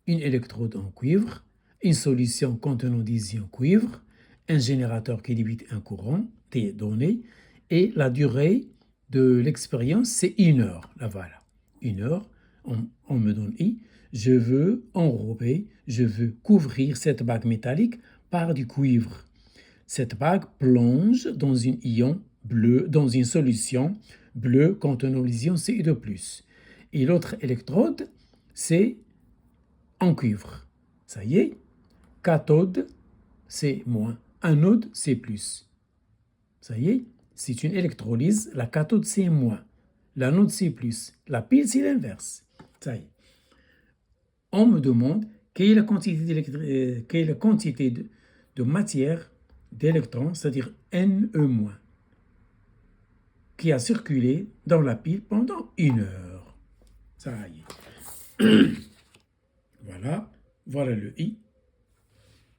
Une électrode en cuivre, une solution contenant des ions cuivre, un générateur qui débite un courant des données, et la durée de l'expérience, c'est 1 heure. Là, voilà. 1 heure, on me donne I. Je veux enrober, je veux couvrir cette bague métallique par du cuivre. Cette bague plonge dans une ion bleu, dans une solution bleue contenant les ions Ci2+. Et l'autre électrode, c'est en cuivre. Ça y est, cathode, c'est moins. Anode, c'est plus. Ça y est, c'est une électrolyse. La cathode, c'est moins. L'anode, c'est plus. La pile, c'est l'inverse. Ça y est. On me demande quelle est la quantité de matière d'électrons, c'est-à-dire Ne-, qui a circulé dans la pile pendant 1 heure. Ça y est. Voilà le I.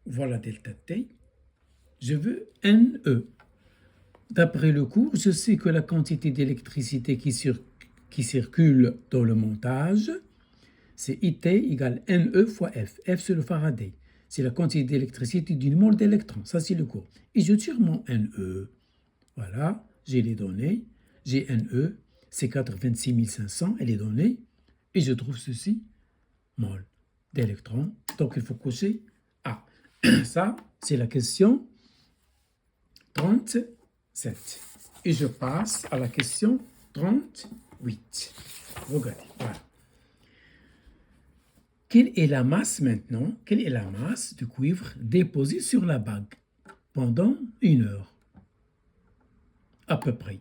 Voilà delta T. Je veux Ne. D'après le cours, je sais que la quantité d'électricité qui circule dans le montage, c'est IT égale Ne fois F. F, c'est le Faraday. C'est la quantité d'électricité d'une mole d'électrons. Ça, c'est le cours. Et je tire mon Ne. Voilà, j'ai les données. J'ai Ne, c'est 86 500, et les données. Et je trouve ceci, mole d'électrons. Donc, il faut cocher A. Ça, c'est la question 37. Et je passe à la question 38. Regardez, voilà. Quelle est la masse maintenant? Quelle est la masse du cuivre déposée sur la bague pendant 1 heure? À peu près.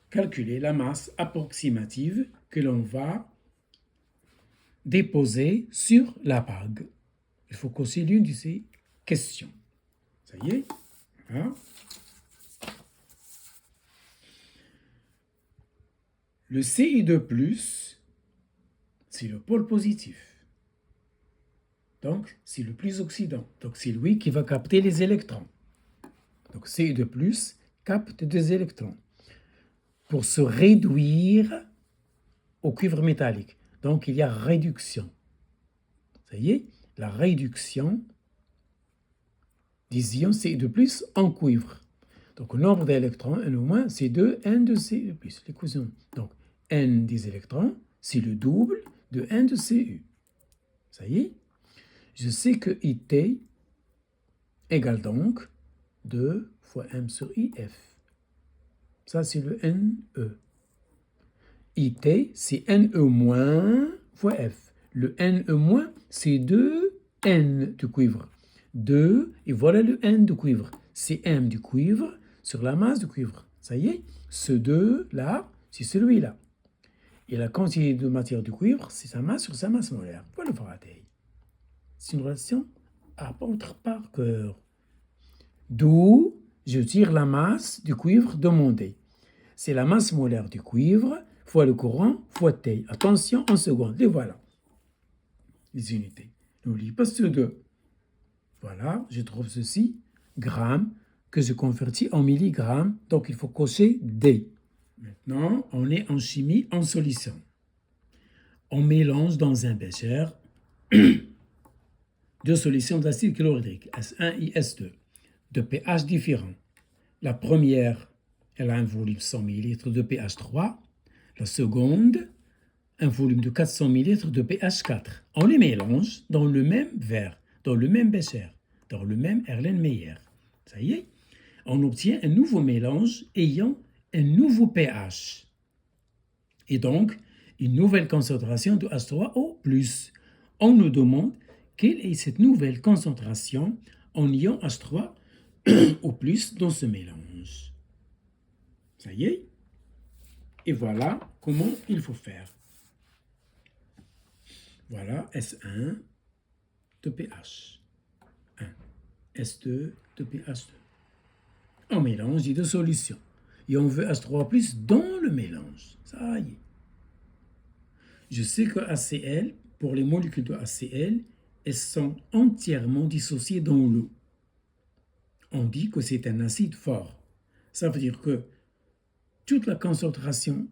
Calculer la masse approximative que l'on va déposer sur la bague. Il faut cocher l'une de ces questions. Ça y est, voilà. Le Ci2+, c'est le pôle positif. Donc, c'est le plus oxydant. Donc, c'est lui qui va capter les électrons. Donc, Ci2+ capte des électrons pour se réduire au cuivre métallique. Donc, il y a réduction. Ça y est, la réduction des ions Ci2+ en cuivre. Donc, le nombre d'électrons, N au moins, c'est 2 N de Cu+. L'équation. Donc, N des électrons, c'est le double de N de Cu. Ça y est, je sais que IT égale donc 2 fois M sur IF. Ça, c'est le NE. IT, c'est NE- fois F. Le NE-, c'est 2 N du cuivre. 2, et voilà le N du cuivre. C'est M du cuivre sur la masse du cuivre. Ça y est, ce 2-là, c'est celui-là. Et la quantité de matière du cuivre, c'est sa masse sur sa masse molaire. Voilà le Faraday. C'est une relation à apprendre par cœur. D'où je tire la masse du cuivre demandée. C'est la masse molaire du cuivre fois le courant fois T. Attention, en seconde. Les voilà. Les unités. N'oublie pas ce 2. Voilà, je trouve ceci, grammes, que je convertis en milligrammes. Donc, il faut cocher D. Maintenant, on est en chimie en solution. On mélange dans un bécher deux solutions d'acide chlorhydrique, S1 et S2, de pH différents. La première, elle a un volume 100 ml de pH 3. La seconde, un volume de 400 ml de pH 4. On les mélange dans le même verre, dans le même bécher, dans le même Erlenmeyer. Ça y est, on obtient un nouveau mélange ayant un nouveau pH. Et donc, une nouvelle concentration de H3O+. On nous demande quelle est cette nouvelle concentration en ion H3O+ dans ce mélange. Ça y est. Et voilà comment il faut faire. Voilà S1 de pH 1, S2 de pH 2. On mélange les deux solutions. Et on veut H3O+ dans le mélange. Ça y est. Je sais que HCl, pour les molécules de HCl, elles sont entièrement dissociées dans l'eau. On dit que c'est un acide fort. Ça veut dire que toute la concentration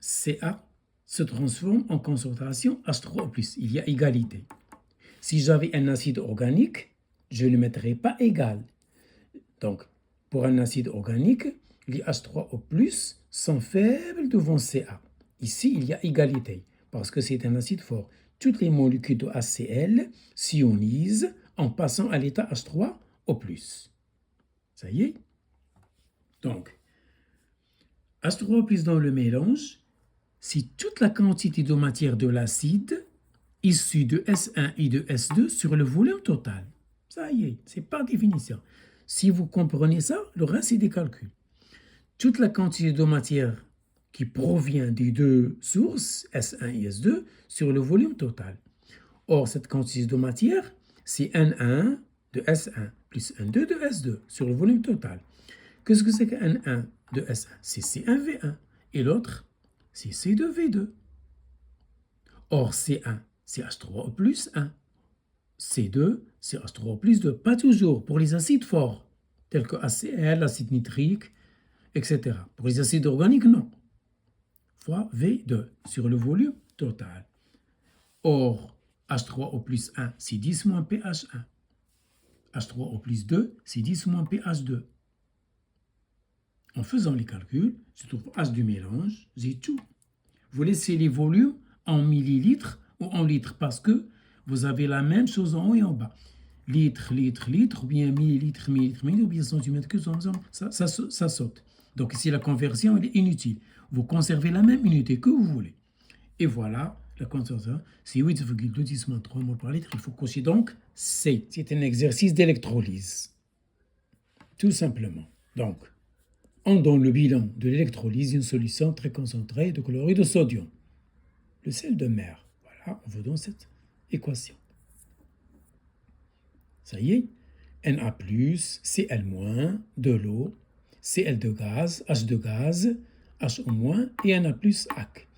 Ca se transforme en concentration H3O+. Il y a égalité. Si j'avais un acide organique, je ne le mettrais pas égal. Donc, pour un acide organique, les H3O+, sont faibles devant Ca. Ici, il y a égalité, parce que c'est un acide fort. Toutes les molécules de HCl s'ionisent en passant à l'état H3O+. Ça y est? Donc, H3O+ dans le mélange, si toute la quantité de matière de l'acide issue de S1 et de S2 sur le volume total. Ça y est, c'est par définition. Si vous comprenez ça, le reste, c'est des calculs. Toute la quantité de matière qui provient des deux sources, S1 et S2, sur le volume total. Or, cette quantité de matière, c'est N1 de S1 plus N2 de S2 sur le volume total. Qu'est-ce que c'est que N1 de S1? C'est C1V1. Et l'autre, c'est C2V2. Or, C1, c'est H3O plus 1. C2, c'est H3O plus 2. Pas toujours pour les acides forts, tels que HCl, l'acide nitrique, etc. Pour les acides organiques, non. Fois V2 sur le volume total. Or, H3O plus 1, c'est 10 moins pH1. H3O plus 2, c'est 10 moins pH2. En faisant les calculs, je trouve H du mélange, j'ai tout. Vous laissez les volumes en millilitres ou en litres parce que vous avez la même chose en haut et en bas. Litre, litre, litre, ou bien millilitre, millilitre, millilitre, ou bien centimètre cube, ça saute. Donc ici, la conversion elle est inutile. Vous conservez la même unité que vous voulez. Et voilà, la concentration, c'est 8,2 mol par litre. Il faut cocher donc C. C'est un exercice d'électrolyse. Tout simplement. Donc, on donne le bilan de l'électrolyse d'une solution très concentrée de chlorure de sodium. Le sel de mer. Voilà, on vous donne cette équation. Ça y est, Na+, Cl-, de l'eau, Cl de gaz, H de gaz, HO- et Na+, AC.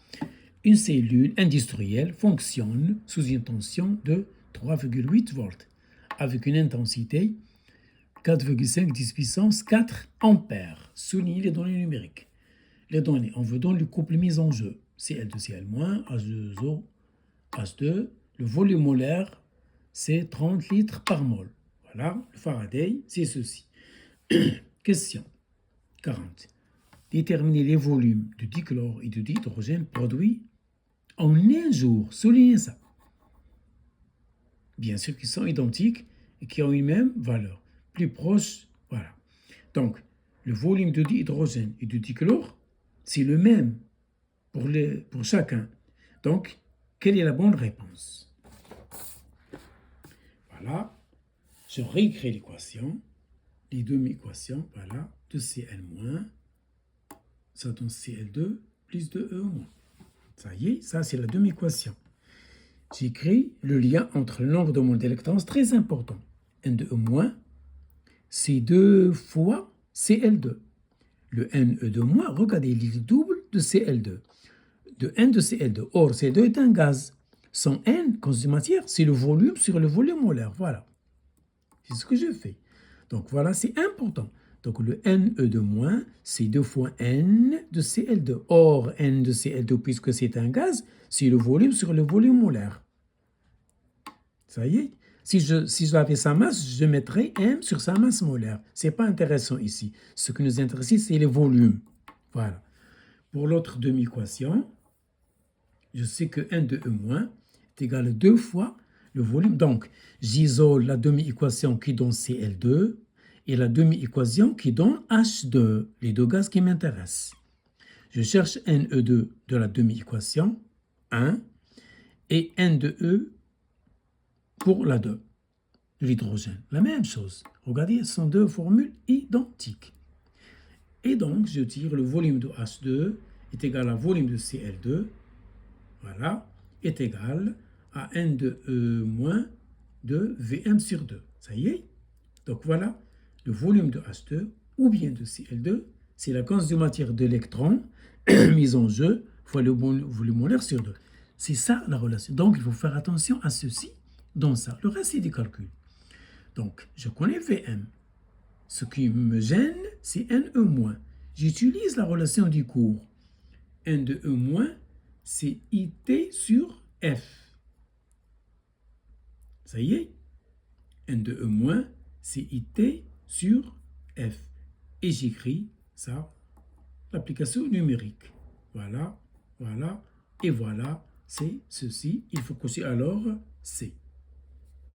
Une cellule industrielle fonctionne sous une tension de 3,8 volts avec une intensité 4,5 10 puissance 4 ampères. Soulignez les données numériques. Les données, on vous donne le couple mis en jeu. Cl2, Cl-, H2O, H2. Le volume molaire, c'est 30 litres par mol. Voilà, le Faraday, c'est ceci. Question 40. Déterminer les volumes de dichlore et de dihydrogène produits en un jour. Soulignez ça. Bien sûr qu'ils sont identiques et qui ont une même valeur. Plus proche, voilà. Donc, le volume de dihydrogène et de dichlore, c'est le même pour chacun. Donc, quelle est la bonne réponse? Voilà. Je réécris l'équation, les demi-équations, voilà, de Cl-, ça donne Cl2 plus 2E-. Ça y est, ça c'est la demi-équation. J'écris le lien entre le nombre de moles d'électrons, c'est très important. N2E-, c'est 2 fois Cl2. Le Ne2-, regardez, il est le double de Cl2. De N de Cl2. Or, Cl2 est un gaz. Son N, quantité de matière, c'est le volume sur le volume molaire. Voilà. C'est ce que je fais. Donc voilà, c'est important. Donc le Ne2-, c'est 2 fois N de Cl2. Or, N de Cl2, puisque c'est un gaz, c'est le volume sur le volume molaire. Ça y est. Si j'avais sa masse, je mettrais M sur sa masse molaire. Ce n'est pas intéressant ici. Ce qui nous intéresse, c'est le volume. Voilà. Pour l'autre demi-équation, je sais que N2E- est égal à 2 fois le volume. Donc, j'isole la demi-équation qui donne Cl2 et la demi-équation qui donne H2, les deux gaz qui m'intéressent. Je cherche Ne2 de la demi-équation, 1, et N2E pour la 2, l'hydrogène. La même chose. Regardez, ce sont deux formules identiques. Et donc, je tire le volume de H2 est égal à volume de Cl2, voilà, est égal à N2E- de Vm sur 2. Ça y est. Donc voilà, le volume de H2 ou bien de Cl2, c'est la quantité de matière d'électrons mise en jeu fois le volume molaire sur 2. C'est ça la relation. Donc il faut faire attention à ceci dans ça. Le reste, c'est des calculs. Donc je connais Vm. Ce qui me gêne, c'est Ne-. J'utilise la relation du cours. N de E moins, c'est IT sur F. Ça y est, N de E moins, c'est IT sur F. Et j'écris ça, l'application numérique. Voilà, voilà, et voilà, c'est ceci. Il faut cocher alors C.